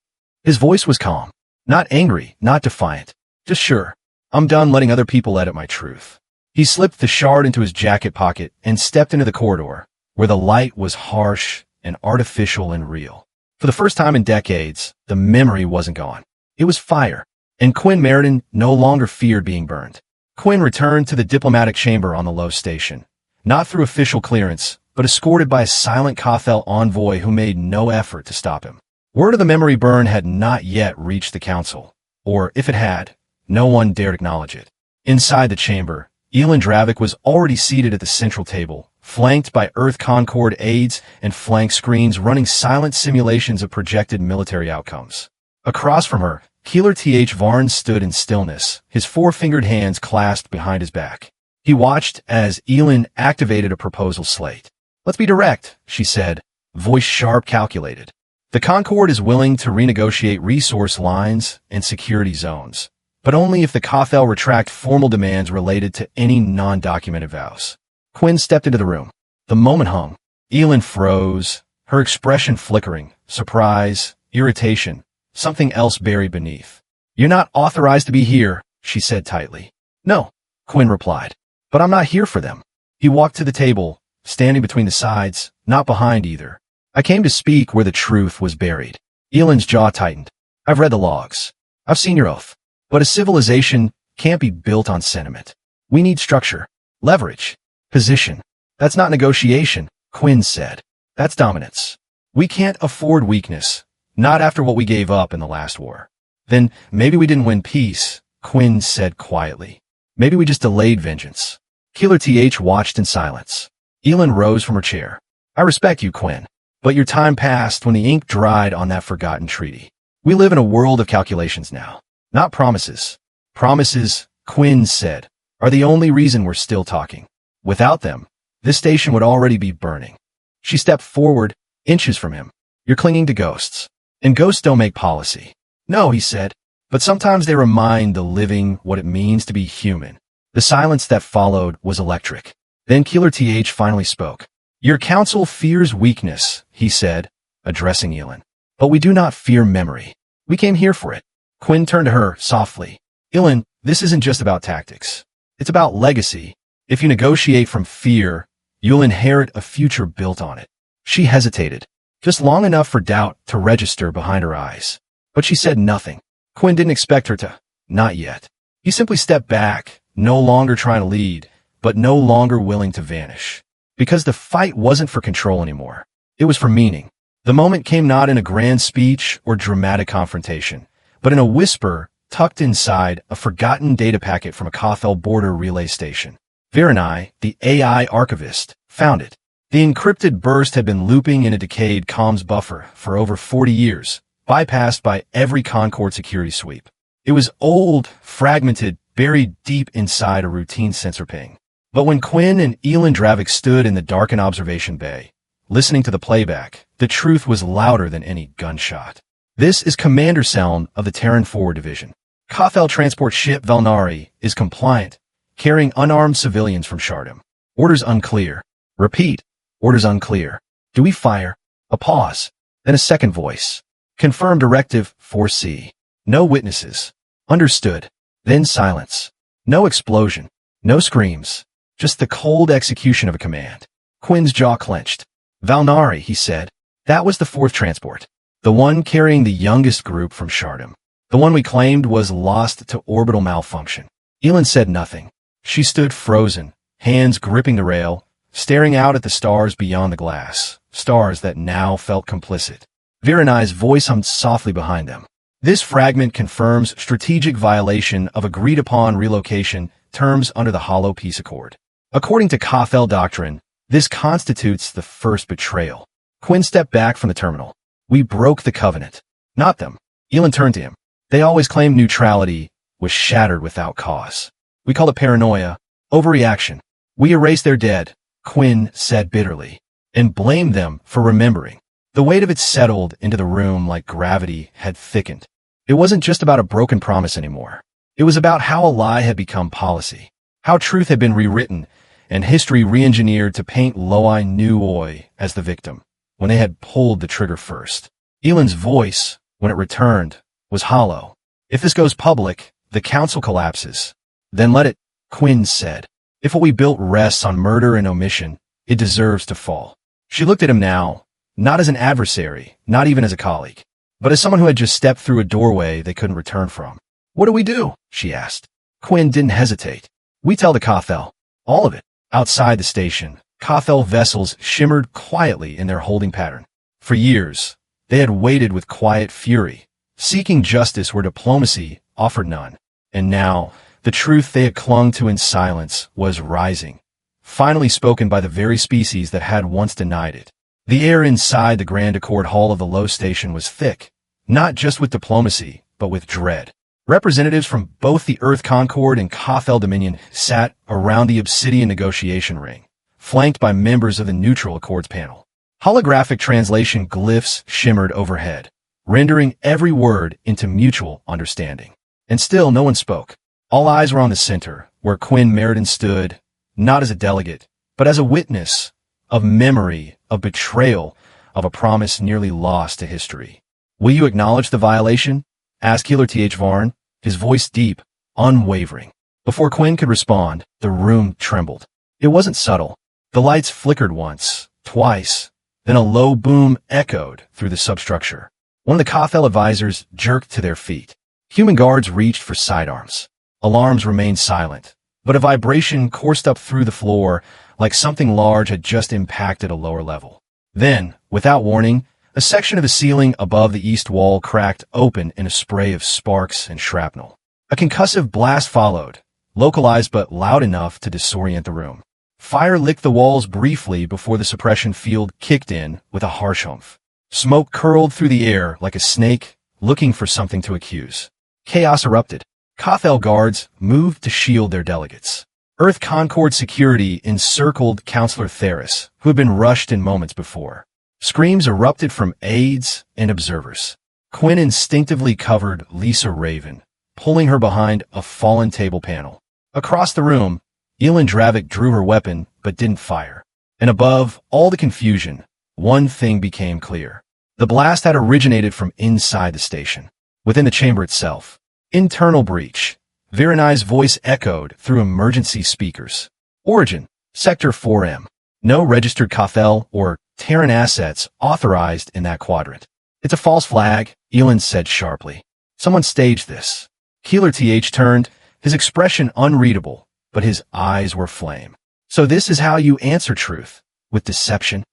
His voice was calm. Not angry, not defiant. Just sure. I'm done letting other people edit my truth. He slipped the shard into his jacket pocket and stepped into the corridor, where the light was harsh and artificial and real. For the first time in decades, the memory wasn't gone. It was fire, and Quinn Meriden no longer feared being burned. Quinn returned to the diplomatic chamber on the low station, not through official clearance, but escorted by a silent Cathel envoy who made no effort to stop him. Word of the memory burn had not yet reached the council, or if it had, no one dared acknowledge it. Inside the chamber, Elin Dravik was already seated at the central table, flanked by Earth Concord aides and flank screens running silent simulations of projected military outcomes. Across from her, Keeler Th. Varn stood in stillness, his four-fingered hands clasped behind his back. He watched as Elin activated a proposal slate. Let's be direct, she said, voice sharp, calculated. The Concord is willing to renegotiate resource lines and security zones, but only if the Cathel retract formal demands related to any non-documented vows. Quinn stepped into the room. The moment hung. Elin froze, her expression flickering, surprise, irritation, something else buried beneath. You're not authorized to be here, she said tightly. No, Quinn replied. But I'm not here for them. He walked to the table, standing between the sides, not behind either. I came to speak where the truth was buried. Elin's jaw tightened. I've read the logs. I've seen your oath. But a civilization can't be built on sentiment. We need structure, leverage, position. That's not negotiation, Quinn said. That's dominance. We can't afford weakness, not after what we gave up in the last war. Then maybe we didn't win peace, Quinn said quietly. Maybe we just delayed vengeance. Keeler Th. watched in silence. Elin rose from her chair. I respect you, Quinn. But your time passed when the ink dried on that forgotten treaty. We live in a world of calculations now, not promises. Promises, Quinn said, are the only reason we're still talking. Without them, this station would already be burning. She stepped forward, inches from him. You're clinging to ghosts. And ghosts don't make policy. No, he said. but sometimes they remind the living what it means to be human. The silence that followed was electric. Then Keeler TH finally spoke. "Your council fears weakness," he said, addressing Elin. "But we do not fear memory. We came here for it." Quinn turned to her softly. "Elin, this isn't just about tactics. It's about legacy. If you negotiate from fear, you'll inherit a future built on it." She hesitated, just long enough for doubt to register behind her eyes. But she said nothing. Quinn didn't expect her to. Not yet. He simply stepped back, no longer trying to lead, but no longer willing to vanish. Because the fight wasn't for control anymore. It was for meaning. The moment came not in a grand speech or dramatic confrontation, but in a whisper tucked inside a forgotten data packet from a Kothel border relay station. Virenai, the AI archivist, found it. The encrypted burst had been looping in a decayed comms buffer for over 40 years, bypassed by every Concord security sweep. It was old, fragmented, buried deep inside a routine sensor ping. But when Quinn and Elin Dravik stood in the darkened observation bay, listening to the playback, the truth was louder than any gunshot. "This is Commander Selm of the Terran Forward Division. Kothel transport ship Valnari is compliant, carrying unarmed civilians from Shardim. Orders unclear. Repeat, orders unclear. Do we fire?" A pause, then a second voice. "Confirm directive 4C. No witnesses." "Understood." Then silence. No explosion. No screams. Just the cold execution of a command. Quinn's jaw clenched. "Valnari," he said. "That was the fourth transport. The one carrying the youngest group from Shardim. The one we claimed was lost to orbital malfunction." Elin said nothing. She stood frozen, hands gripping the rail, staring out at the stars beyond the glass, stars that now felt complicit. Virenai's voice hummed softly behind them. "This fragment confirms strategic violation of agreed-upon relocation terms under the Hollow Peace Accord. According to Kothel doctrine, this constitutes the first betrayal." Quinn stepped back from the terminal. "We broke the covenant. Not them." Elin turned to him. "They always claimed neutrality was shattered without cause. We call it paranoia, overreaction. We erased their dead," Quinn said bitterly, "and blamed them for remembering." The weight of it settled into the room like gravity had thickened. It wasn't just about a broken promise anymore. It was about how a lie had become policy, how truth had been rewritten, and history re-engineered to paint Loai Nu Oi as the victim, when they had pulled the trigger first. Elin's voice, when it returned, was hollow. "If this goes public, the council collapses. Then let it," Quinn said. "If what we built rests on murder and omission, it deserves to fall." She looked at him now, not as an adversary, not even as a colleague, but as someone who had just stepped through a doorway they couldn't return from. "What do we do?" she asked. Quinn didn't hesitate. "We tell the Kothel. All of it." Outside the station, Kothel vessels shimmered quietly in their holding pattern. For years, they had waited with quiet fury, seeking justice where diplomacy offered none. And now, the truth they had clung to in silence was rising, finally spoken by the very species that had once denied it. The air inside the Grand Accord Hall of the Low Station was thick, not just with diplomacy, but with dread. Representatives from both the Earth Concord and Kothel Dominion sat around the Obsidian negotiation ring, flanked by members of the Neutral Accords panel. Holographic translation glyphs shimmered overhead, rendering every word into mutual understanding. And still no one spoke. All eyes were on the center, where Quinn Meriden stood, not as a delegate, but as a witness of memory, of betrayal, of a promise nearly lost to history. "Will you acknowledge the violation?" asked Keeler Th Varn, his voice deep, unwavering. Before Quinn could respond, the room trembled. It wasn't subtle. The lights flickered once, twice, then a low boom echoed through the substructure. One of the Kothel advisors jerked to their feet. Human guards reached for sidearms. Alarms remained silent, but a vibration coursed up through the floor like something large had just impacted a lower level. Then, without warning, a section of the ceiling above the east wall cracked open in a spray of sparks and shrapnel. A concussive blast followed, localized but loud enough to disorient the room. Fire licked the walls briefly before the suppression field kicked in with a harsh humph. Smoke curled through the air like a snake looking for something to accuse. Chaos erupted. Kothel guards moved to shield their delegates. Earth Concord security encircled Counselor Theris, who had been rushed in moments before. Screams erupted from aides and observers. Quinn instinctively covered Lisa Raven, pulling her behind a fallen table panel. Across the room, Elin Dravik drew her weapon but didn't fire. And above all the confusion, one thing became clear. The blast had originated from inside the station, within the chamber itself. Internal breach. Virenai's voice echoed through emergency speakers. Origin, Sector 4M. No registered Cathel or Terran assets authorized in that quadrant. It's a false flag, Elin said sharply. Someone staged this. Keeler TH turned, his expression unreadable, but his eyes were flame. So this is how you answer truth? With deception?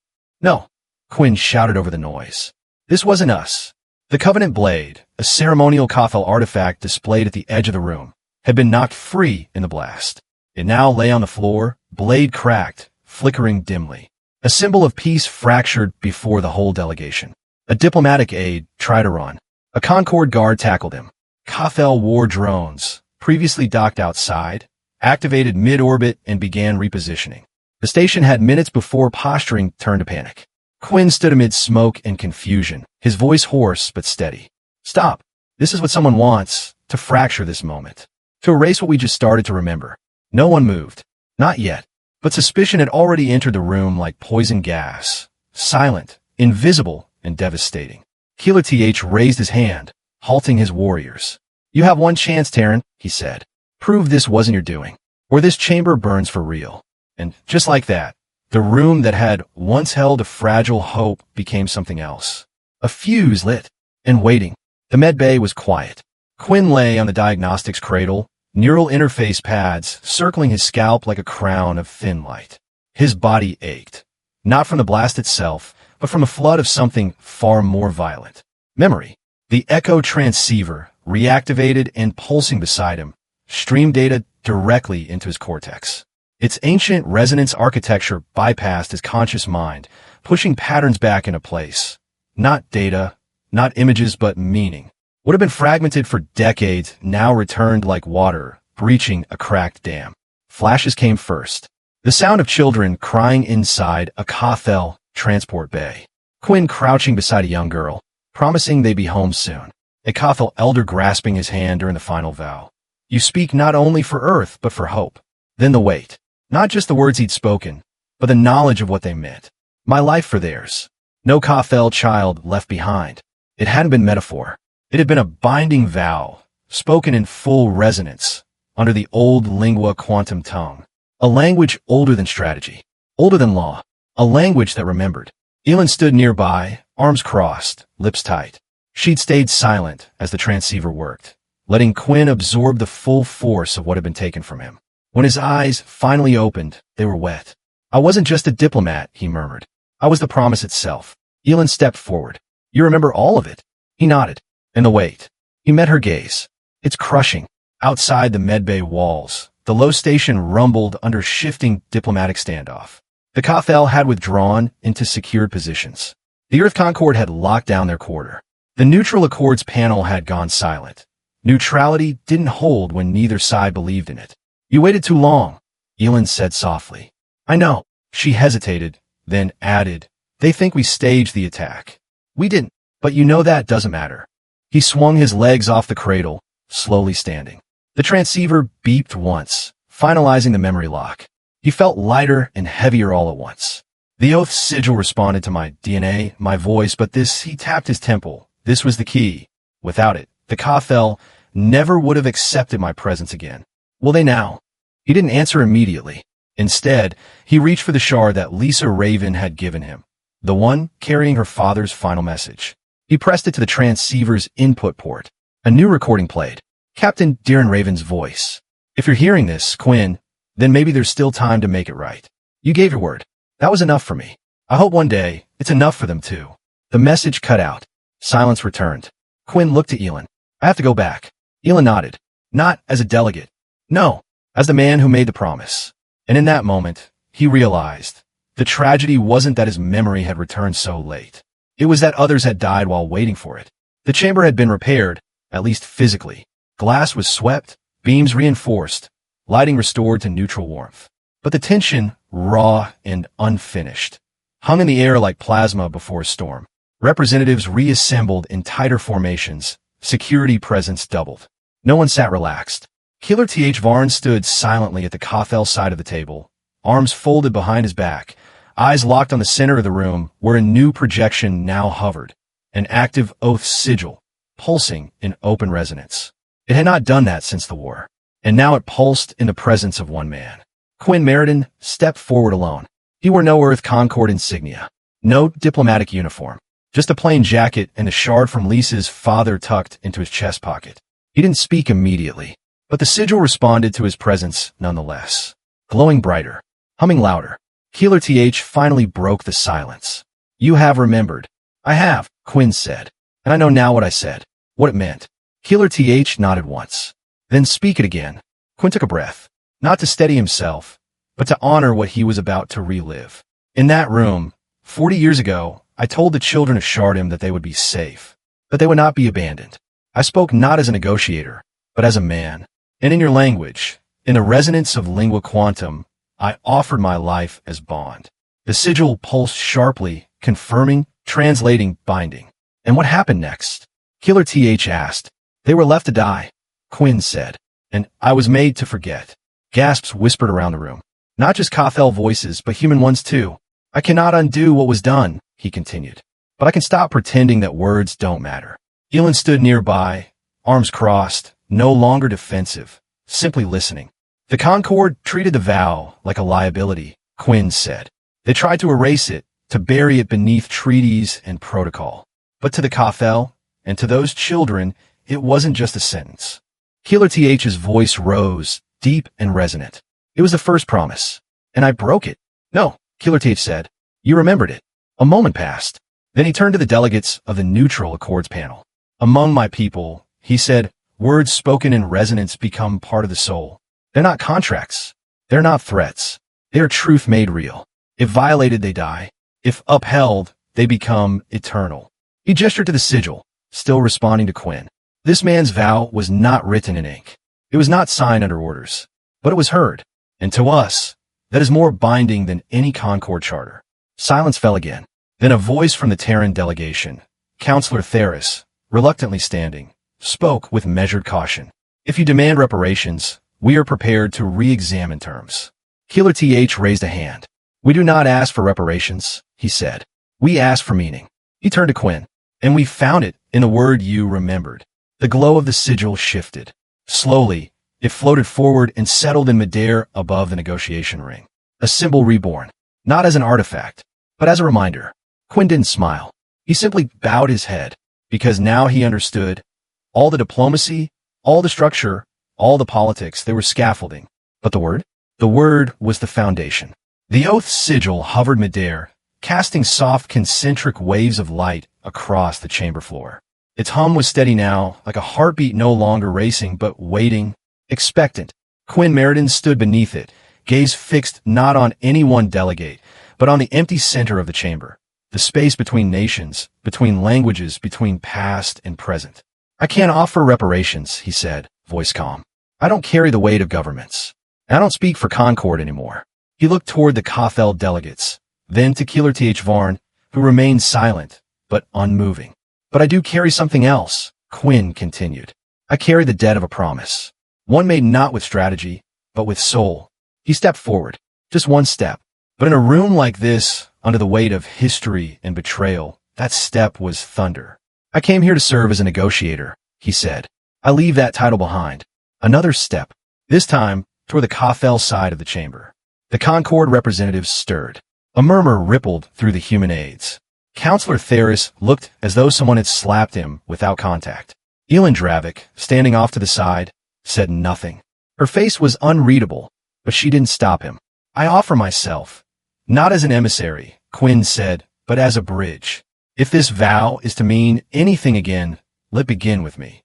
No, Quinn shouted over the noise. This wasn't us. The Covenant Blade, a ceremonial Cathel artifact displayed at the edge of the room, had been knocked free in the blast. It now lay on the floor, blade cracked, flickering dimly. A symbol of peace fractured before the whole delegation. A diplomatic aide tried to run. A Concord guard tackled him. Cathel war drones, previously docked outside, activated mid-orbit and began repositioning. The station had minutes before posturing turned to panic. Quinn stood amid smoke and confusion, his voice hoarse but steady. Stop. This is what someone wants, to fracture this moment. To erase what we just started to remember. No one moved. Not yet. But suspicion had already entered the room like poison gas. Silent, invisible, and devastating. Keeler TH raised his hand, halting his warriors. You have one chance, Terran, he said. Prove this wasn't your doing, or this chamber burns for real. And just like that, the room that had once held a fragile hope became something else. A fuse lit, and waiting. The med bay was quiet. Quinn lay on the diagnostics cradle, neural interface pads circling his scalp like a crown of thin light. His body ached, not from the blast itself, but from a flood of something far more violent. Memory. The echo transceiver, reactivated and pulsing beside him, streamed data directly into his cortex. Its ancient resonance architecture bypassed his conscious mind, pushing patterns back into place. Not data, not images, but meaning. What had been fragmented for decades now returned like water, breaching a cracked dam. Flashes came first. The sound of children crying inside a Cathel transport bay. Quinn crouching beside a young girl, promising they'd be home soon. A Cathel elder grasping his hand during the final vow. You speak not only for Earth, but for hope. Then the weight. Not just the words he'd spoken, but the knowledge of what they meant. My life for theirs. No Cathel child left behind. It hadn't been metaphor. It had been a binding vow, spoken in full resonance, under the old lingua quantum tongue. A language older than strategy, older than law, a language that remembered. Elin stood nearby, arms crossed, lips tight. She'd stayed silent as the transceiver worked, letting Quinn absorb the full force of what had been taken from him. When his eyes finally opened, they were wet. I wasn't just a diplomat, he murmured. I was the promise itself. Elin stepped forward. You remember all of it? He nodded. And the weight. He met her gaze. It's crushing. Outside the medbay walls, the low station rumbled under shifting diplomatic standoff. The Cathel had withdrawn into secured positions. The Earth Concord had locked down their quarter. The Neutral Accords panel had gone silent. Neutrality didn't hold when neither side believed in it. You waited too long, Elin said softly. I know. She hesitated, then added, they think we staged the attack. We didn't, but you know that doesn't matter. He swung his legs off the cradle, slowly standing. The transceiver beeped once, finalizing the memory lock. He felt lighter and heavier all at once. The oath sigil responded to my DNA, my voice, but this, he tapped his temple. This was the key. Without it, the Cathel never would have accepted my presence again. Will they now? He didn't answer immediately. Instead, he reached for the shard that Lisa Raven had given him, the one carrying her father's final message. He pressed it to the transceiver's input port. A new recording played. Captain Darren Raven's voice. If you're hearing this, Quinn, then maybe there's still time to make it right. You gave your word. That was enough for me. I hope one day it's enough for them too. The message cut out. Silence returned. Quinn looked at Elin. I have to go back. Elin nodded. Not as a delegate. No, as the man who made the promise. And in that moment, he realized the tragedy wasn't that his memory had returned so late. It was that others had died while waiting for it. The chamber had been repaired, at least physically. Glass was swept, beams reinforced, lighting restored to neutral warmth. But the tension, raw and unfinished, hung in the air like plasma before a storm. Representatives reassembled in tighter formations. Security presence doubled. No one sat relaxed. Killer Varn stood silently at the Kothel side of the table, arms folded behind his back, eyes locked on the center of the room where a new projection now hovered, an active oath sigil, pulsing in open resonance. It had not done that since the war, and now it pulsed in the presence of one man. Quinn Meriden stepped forward alone. He wore no Earth Concord insignia, no diplomatic uniform, just a plain jacket and a shard from Lisa's father tucked into his chest pocket. He didn't speak immediately, but the sigil responded to his presence nonetheless. Glowing brighter, humming louder, Keeler finally broke the silence. "You have remembered." "I have," Quinn said. "And I know now what I said, what it meant." Keeler nodded once. "Then speak it again." Quinn took a breath, not to steady himself, but to honor what he was about to relive. "In that room, 40 years ago, I told the children of Shardim that they would be safe, that they would not be abandoned. I spoke not as a negotiator, but as a man. And in your language, in the resonance of lingua quantum, I offered my life as bond." The sigil pulsed sharply, confirming, translating, binding. "And what happened next?" Killer asked. "They were left to die," Quinn said. "And I was made to forget." Gasps whispered around the room. Not just Kothel voices, but human ones too. "I cannot undo what was done," he continued. "But I can stop pretending that words don't matter." Elin stood nearby, arms crossed, no longer defensive, simply listening. "The Concord treated the vow like a liability," Quinn said. "They tried to erase it, to bury it beneath treaties and protocol. But to the Kothel, and to those children, it wasn't just a sentence." Keeler voice rose, deep and resonant. "It was the first promise, and I broke it." "No," Keeler said. "You remembered it." A moment passed. Then he turned to the delegates of the Neutral Accords panel. "Among my people," he said, "words spoken in resonance become part of the soul. They're not contracts. They're not threats. They are truth made real. If violated, they die. If upheld, they become eternal." He gestured to the sigil, still responding to Quinn. This man's vow was not written in ink. It was not signed under orders, but it was heard. And to us, that is more binding than any Concord charter. Silence fell again. Then a voice from the Terran delegation, Counselor Theris, reluctantly standing, spoke with measured caution. "If you demand reparations, we are prepared to re-examine terms." Keeler raised a hand. "We do not ask for reparations," he said. "We ask for meaning." He turned to Quinn. "And we found it in the word you remembered." The glow of the sigil shifted. Slowly, it floated forward and settled in midair above the negotiation ring. A symbol reborn, not as an artifact, but as a reminder. Quinn didn't smile. He simply bowed his head, because now he understood. All the diplomacy, all the structure, all the politics, they were scaffolding. But the word? The word was the foundation. The oath sigil hovered midair, casting soft concentric waves of light across the chamber floor. Its hum was steady now, like a heartbeat no longer racing but waiting, expectant. Quinn Meriden stood beneath it, gaze fixed not on any one delegate, but on the empty center of the chamber, the space between nations, between languages, between past and present. "I can't offer reparations," he said, voice calm. "I don't carry the weight of governments. And I don't speak for Concord anymore." He looked toward the Kothel delegates, then to Keeler Varn, who remained silent, but unmoving. "But I do carry something else," Quinn continued. "I carry the debt of a promise. One made not with strategy, but with soul." He stepped forward, just one step. But in a room like this, under the weight of history and betrayal, that step was thunder. "I came here to serve as a negotiator," he said. "I leave that title behind." Another step, this time toward the Kothel side of the chamber. The Concord representatives stirred. A murmur rippled through the human aides. Counselor Theris looked as though someone had slapped him without contact. Elin Dravik, standing off to the side, said nothing. Her face was unreadable, but she didn't stop him. "I offer myself, not as an emissary," Quinn said, "but as a bridge. If this vow is to mean anything again, let begin with me."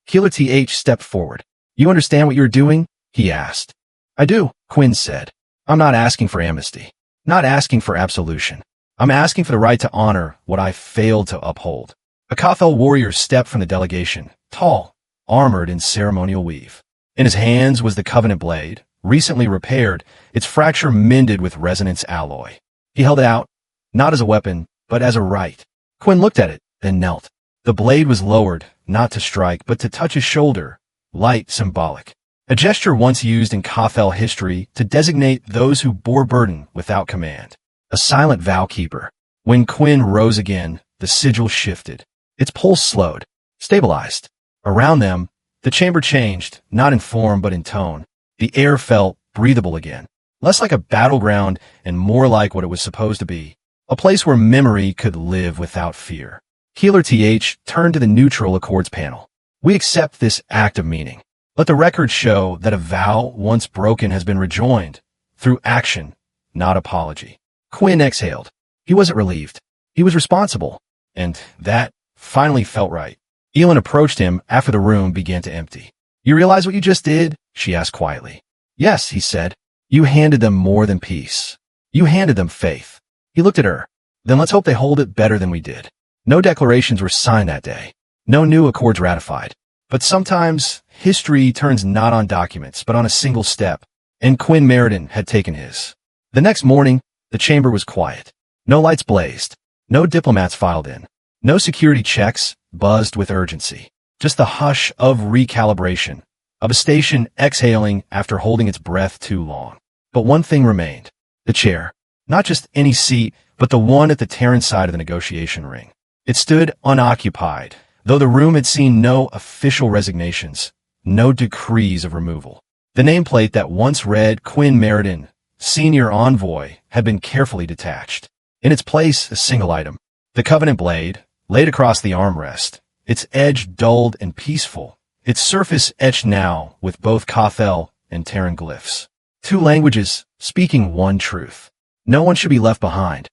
Keeler stepped forward. "You understand what you're doing?" he asked. "I do," Quinn said. "I'm not asking for amnesty, not asking for absolution. I'm asking for the right to honor what I failed to uphold." A Kothel warrior stepped from the delegation, tall, armored in ceremonial weave. In his hands was the Covenant blade, recently repaired, its fracture mended with resonance alloy. He held it out, not as a weapon, but as a right. Quinn looked at it, then knelt. The blade was lowered, not to strike, but to touch his shoulder, light, symbolic. A gesture once used in Cathel history to designate those who bore burden without command. A silent vow keeper. When Quinn rose again, the sigil shifted. Its pulse slowed, stabilized. Around them, the chamber changed, not in form but in tone. The air felt breathable again, less like a battleground and more like what it was supposed to be, a place where memory could live without fear. Healer TH turned to the neutral accords panel. We accept this act of meaning. Let the record show that a vow once broken has been rejoined through action, not apology. Quinn exhaled. He wasn't relieved. He was responsible. And that finally felt right. Elin approached him after the room began to empty. You realize what you just did? She asked quietly. Yes, he said. You handed them more than peace. You handed them faith. He looked at her. Then let's hope they hold it better than we did. No declarations were signed that day. No new accords ratified. But sometimes history turns not on documents, but on a single step. And Quinn Meriden had taken his. The next morning, the chamber was quiet. No lights blazed. No diplomats filed in. No security checks buzzed with urgency. Just the hush of recalibration, of a station exhaling after holding its breath too long. But one thing remained. The chair. Not just any seat, but the one at the Terran side of the negotiation ring. It stood unoccupied, though the room had seen no official resignations, no decrees of removal. The nameplate that once read Quinn Meriden, Senior Envoy, had been carefully detached. In its place, a single item. The Covenant blade, laid across the armrest, its edge dulled and peaceful, its surface etched now with both Cathel and Terran glyphs. Two languages, speaking one truth. No one should be left behind.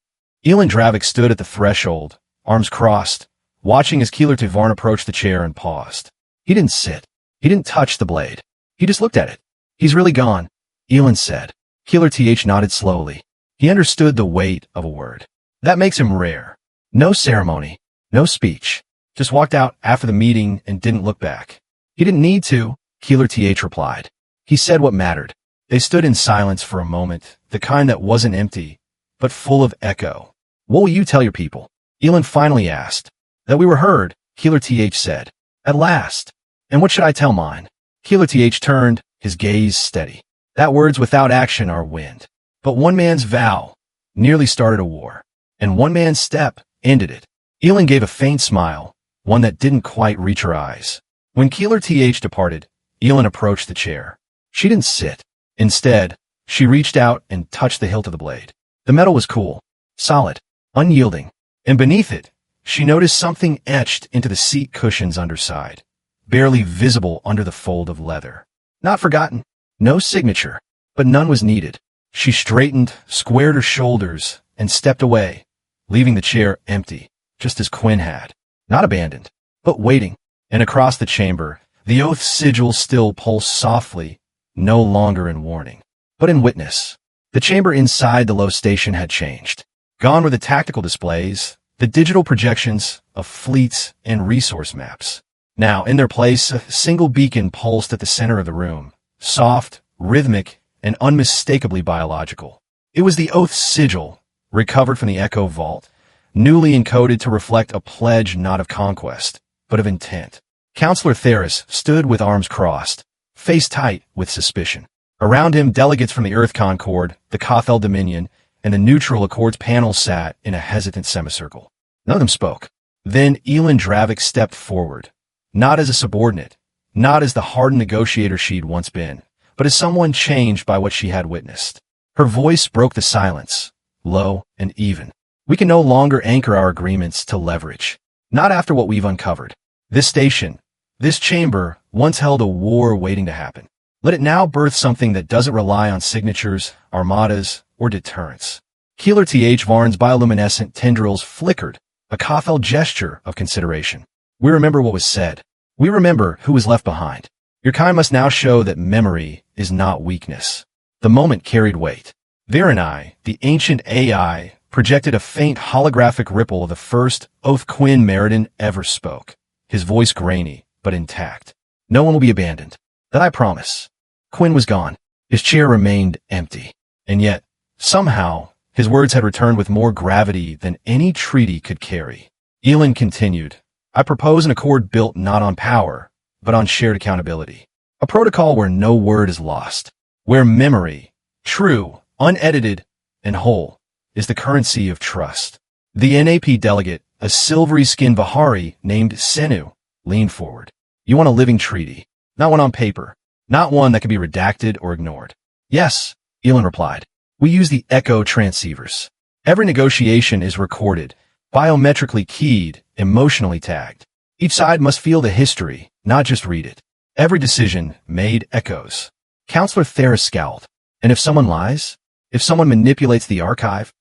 Elin Dravik stood at the threshold, arms crossed, watching as Keeler Tivarn approached the chair and paused. He didn't sit. He didn't touch the blade. He just looked at it. He's really gone, Elin said. Keeler TH nodded slowly. He understood the weight of a word. That makes him rare. No ceremony, no speech. Just walked out after the meeting and didn't look back. He didn't need to, Keeler TH replied. He said what mattered. They stood in silence for a moment, the kind that wasn't empty, but full of echo. What will you tell your people? Elin finally asked. That we were heard, Keeler TH said. At last. And what should I tell mine? Keeler TH turned, his gaze steady. That words without action are wind. But one man's vow nearly started a war. And one man's step ended it. Elin gave a faint smile, one that didn't quite reach her eyes. When Keeler TH departed, Elin approached the chair. She didn't sit. Instead, she reached out and touched the hilt of the blade. The metal was cool, solid, unyielding. And beneath it, she noticed something etched into the seat cushions underside, barely visible under the fold of leather. Not forgotten. No signature, but none was needed. She straightened, squared her shoulders, and stepped away, leaving the chair empty, just as Quinn had. Not abandoned, but waiting. And across the chamber, the oath sigil still pulsed softly, no longer in warning, but in witness. The chamber inside the low station had changed. Gone were the tactical displays, the digital projections of fleets and resource maps. Now, in their place, a single beacon pulsed at the center of the room, soft, rhythmic, and unmistakably biological. It was the oath sigil, recovered from the Echo Vault, newly encoded to reflect a pledge not of conquest, but of intent. Counselor Theris stood with arms crossed, face tight with suspicion. Around him, delegates from the Earth Concord, the Cathel Dominion, and the Neutral Accords panel sat in a hesitant semicircle. None of them spoke. Then Elin Dravik stepped forward, not as a subordinate, not as the hardened negotiator she'd once been, but as someone changed by what she had witnessed. Her voice broke the silence, low and even. We can no longer anchor our agreements to leverage. Not after what we've uncovered. This station, this chamber, once held a war waiting to happen. Let it now birth something that doesn't rely on signatures, armadas, or deterrence. Keeler TH Varn's bioluminescent tendrils flickered, a Cathel gesture of consideration. We remember what was said. We remember who was left behind. Your kind must now show that memory is not weakness. The moment carried weight. Virenai, the ancient AI, projected a faint holographic ripple of the first oath Quinn Meriden ever spoke. His voice grainy, but intact. No one will be abandoned. That I promise. Quinn was gone. His chair remained empty. And yet, somehow, his words had returned with more gravity than any treaty could carry. Elin continued, I propose an accord built not on power, but on shared accountability. A protocol where no word is lost, where memory, true, unedited, and whole, is the currency of trust. The NAP delegate, a silvery-skinned Vihari named Senu, leaned forward. You want a living treaty, not one on paper, not one that can be redacted or ignored. Yes, Elin replied. We use the echo transceivers. Every negotiation is recorded, biometrically keyed, emotionally tagged. Each side must feel the history, not just read it. Every decision made echoes. Counselor Theris scowled. And if someone lies? If someone manipulates the archive?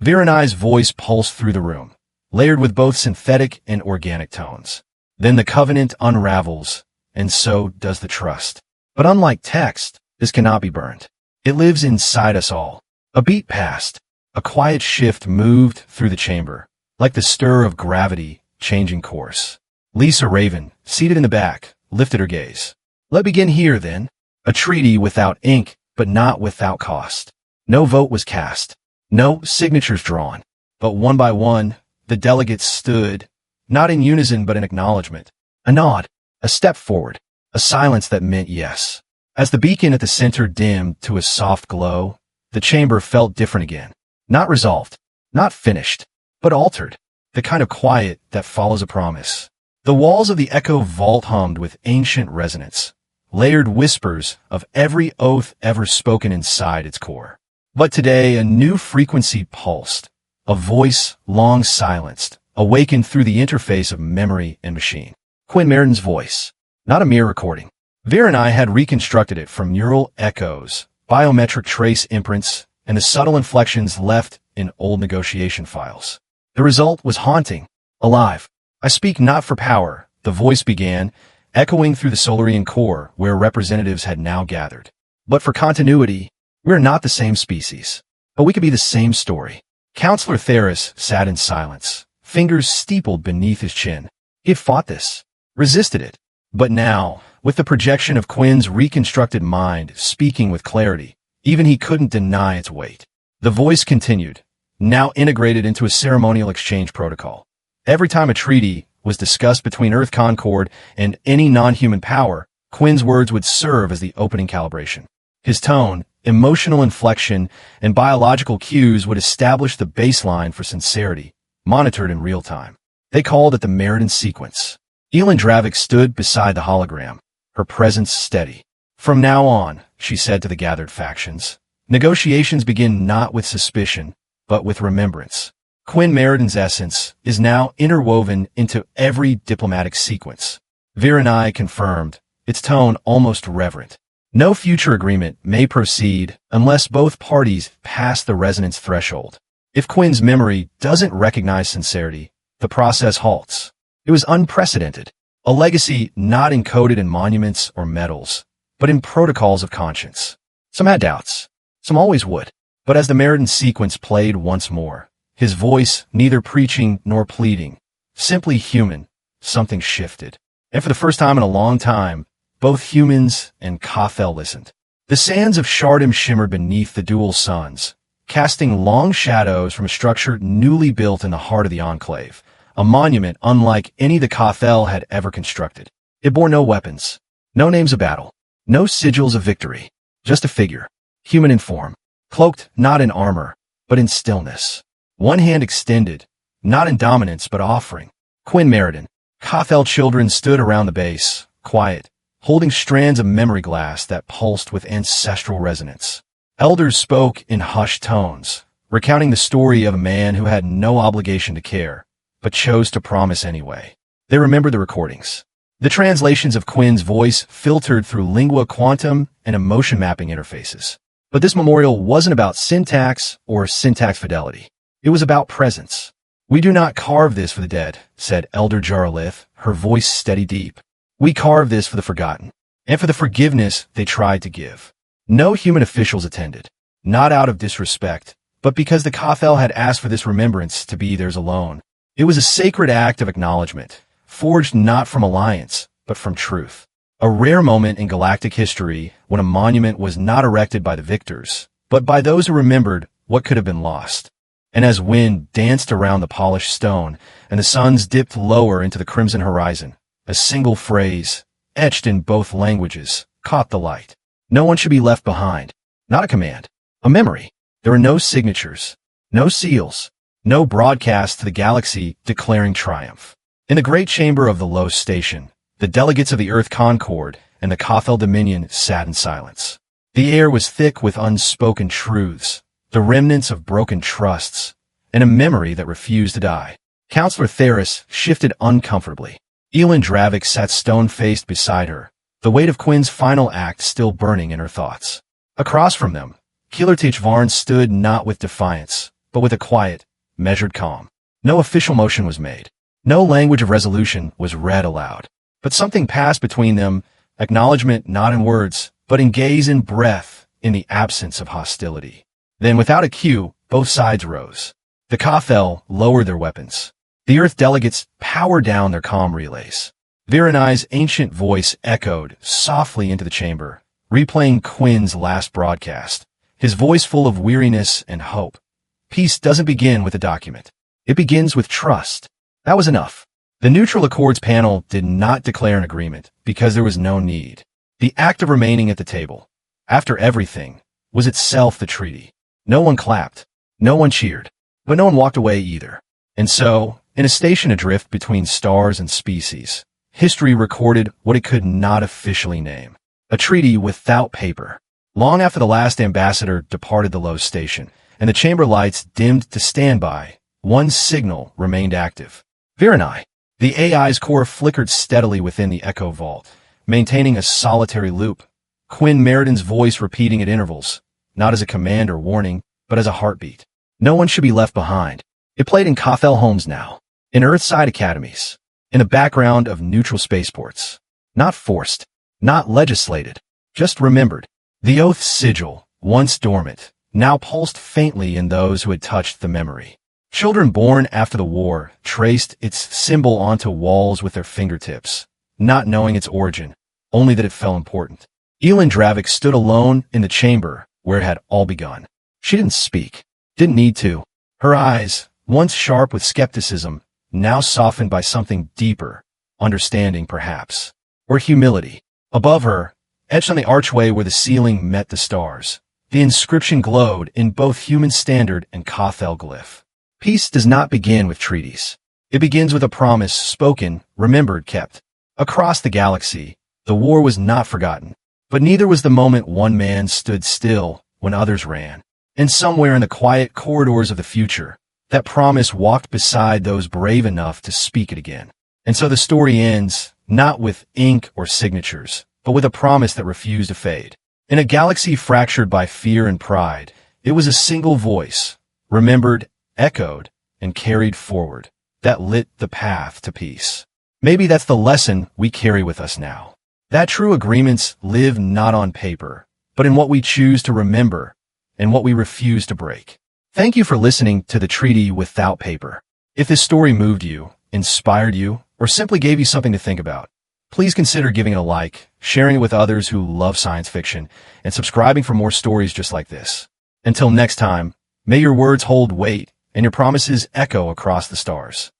Virenai's voice pulsed through the room, layered with both synthetic and organic tones. Then the covenant unravels, and so does the trust. But unlike text, this cannot be burned. It lives inside us all. A beat passed. A quiet shift moved through the chamber, like the stir of gravity changing course. Lisa Raven, seated in the back, lifted her gaze. Let's begin here, then. A treaty without ink, but not without cost. No vote was cast. No signatures drawn. But one by one, the delegates stood, not in unison but in acknowledgement. A nod, a step forward, a silence that meant yes. As the beacon at the center dimmed to a soft glow, the chamber felt different again. Not resolved, not finished, but altered. The kind of quiet that follows a promise. The walls of the echo vault hummed with ancient resonance, layered whispers of every oath ever spoken inside its core. But today a new frequency pulsed, a voice long silenced, awakened through the interface of memory and machine. Quinn Merriden's voice, not a mere recording. Virenai had reconstructed it from neural echoes, biometric trace imprints, and the subtle inflections left in old negotiation files. The result was haunting, alive. I speak not for power, the voice began, echoing through the Solarian core where representatives had now gathered. But for continuity, we are not the same species, but we could be the same story. Counselor Theris sat in silence, fingers steepled beneath his chin. He had fought this, resisted it. But now, with the projection of Quinn's reconstructed mind speaking with clarity, even he couldn't deny its weight. The voice continued, now integrated into a ceremonial exchange protocol. Every time a treaty was discussed between Earth Concord and any non-human power, Quinn's words would serve as the opening calibration. His tone, emotional inflection, and biological cues would establish the baseline for sincerity, monitored in real time. They called it the Meriden sequence. Elin Dravik stood beside the hologram, her presence steady. From now on, she said to the gathered factions, negotiations begin not with suspicion, but with remembrance. Quinn Meriden's essence is now interwoven into every diplomatic sequence. Virenai confirmed, its tone almost reverent. No future agreement may proceed unless both parties pass the resonance threshold. If Quinn's memory doesn't recognize sincerity, the process halts. It was unprecedented, a legacy not encoded in monuments or medals, but in protocols of conscience. Some had doubts, some always would, but as the Meriden sequence played once more, his voice neither preaching nor pleading, simply human, something shifted. And for the first time in a long time, both humans and Cathel listened. The sands of Shardim shimmered beneath the dual suns, casting long shadows from a structure newly built in the heart of the Enclave, a monument unlike any the Cathel had ever constructed. It bore no weapons, no names of battle, no sigils of victory, just a figure, human in form, cloaked not in armor, but in stillness. One hand extended, not in dominance but offering. Quinn Meriden. Cathel children stood around the base, quiet, holding strands of memory glass that pulsed with ancestral resonance. Elders spoke in hushed tones, recounting the story of a man who had no obligation to care, but chose to promise anyway. They remembered the recordings. The translations of Quinn's voice filtered through lingua quantum and emotion mapping interfaces. But this memorial wasn't about syntax or syntax fidelity. It was about presence. We do not carve this for the dead, said Elder Jarlith, her voice steady deep. We carve this for the forgotten, and for the forgiveness they tried to give. No human officials attended, not out of disrespect, but because the Cathel had asked for this remembrance to be theirs alone. It was a sacred act of acknowledgement, forged not from alliance, but from truth. A rare moment in galactic history when a monument was not erected by the victors, but by those who remembered what could have been lost. And as wind danced around the polished stone, and the suns dipped lower into the crimson horizon, a single phrase, etched in both languages, caught the light. No one should be left behind. Not a command. A memory. There were no signatures, no seals, no broadcast to the galaxy declaring triumph. In the great chamber of the Low Station, the delegates of the Earth Concord and the Kothel Dominion sat in silence. The air was thick with unspoken truths, the remnants of broken trusts, and a memory that refused to die. Counselor Theris shifted uncomfortably. Elin Dravik sat stone-faced beside her, the weight of Quinn's final act still burning in her thoughts. Across from them, Keeler Varn stood not with defiance, but with a quiet, measured calm. No official motion was made. No language of resolution was read aloud. But something passed between them, acknowledgement not in words, but in gaze and breath, in the absence of hostility. Then, without a cue, both sides rose. The Kothel lowered their weapons. The Earth delegates powered down their comm relays. Virenai's ancient voice echoed softly into the chamber, replaying Quinn's last broadcast, his voice full of weariness and hope. Peace doesn't begin with a document. It begins with trust. That was enough. The Neutral Accords panel did not declare an agreement because there was no need. The act of remaining at the table, after everything, was itself the treaty. No one clapped. No one cheered. But no one walked away either. And so, in a station adrift between stars and species, history recorded what it could not officially name. A treaty without paper. Long after the last ambassador departed the Low Station, and the chamber lights dimmed to standby, one signal remained active. Virenai. The AI's core flickered steadily within the Echo Vault, maintaining a solitary loop. Quinn Meriden's voice repeating at intervals, not as a command or warning, but as a heartbeat. No one should be left behind. It played in Kothel homes now, in Earthside academies, in the background of neutral spaceports. Not forced, not legislated, just remembered. The oath's sigil, once dormant, now pulsed faintly in those who had touched the memory. Children born after the war traced its symbol onto walls with their fingertips, not knowing its origin, only that it felt important. Elin Dravik stood alone in the chamber where it had all begun. She didn't speak, didn't need to. Her eyes, once sharp with skepticism, now softened by something deeper, understanding perhaps, or humility. Above her, etched on the archway where the ceiling met the stars, the inscription glowed in both human standard and Kothel glyph. Peace does not begin with treaties. It begins with a promise spoken, remembered, kept. Across the galaxy, the war was not forgotten, but neither was the moment one man stood still when others ran. And somewhere in the quiet corridors of the future, that promise walked beside those brave enough to speak it again. And so the story ends, not with ink or signatures, but with a promise that refused to fade. In a galaxy fractured by fear and pride, it was a single voice, remembered, echoed, and carried forward, that lit the path to peace. Maybe that's the lesson we carry with us now. That true agreements live not on paper, but in what we choose to remember and what we refuse to break. Thank you for listening to The Treaty Without Paper. If this story moved you, inspired you, or simply gave you something to think about, please consider giving it a like, sharing it with others who love science fiction, and subscribing for more stories just like this. Until next time, may your words hold weight and your promises echo across the stars.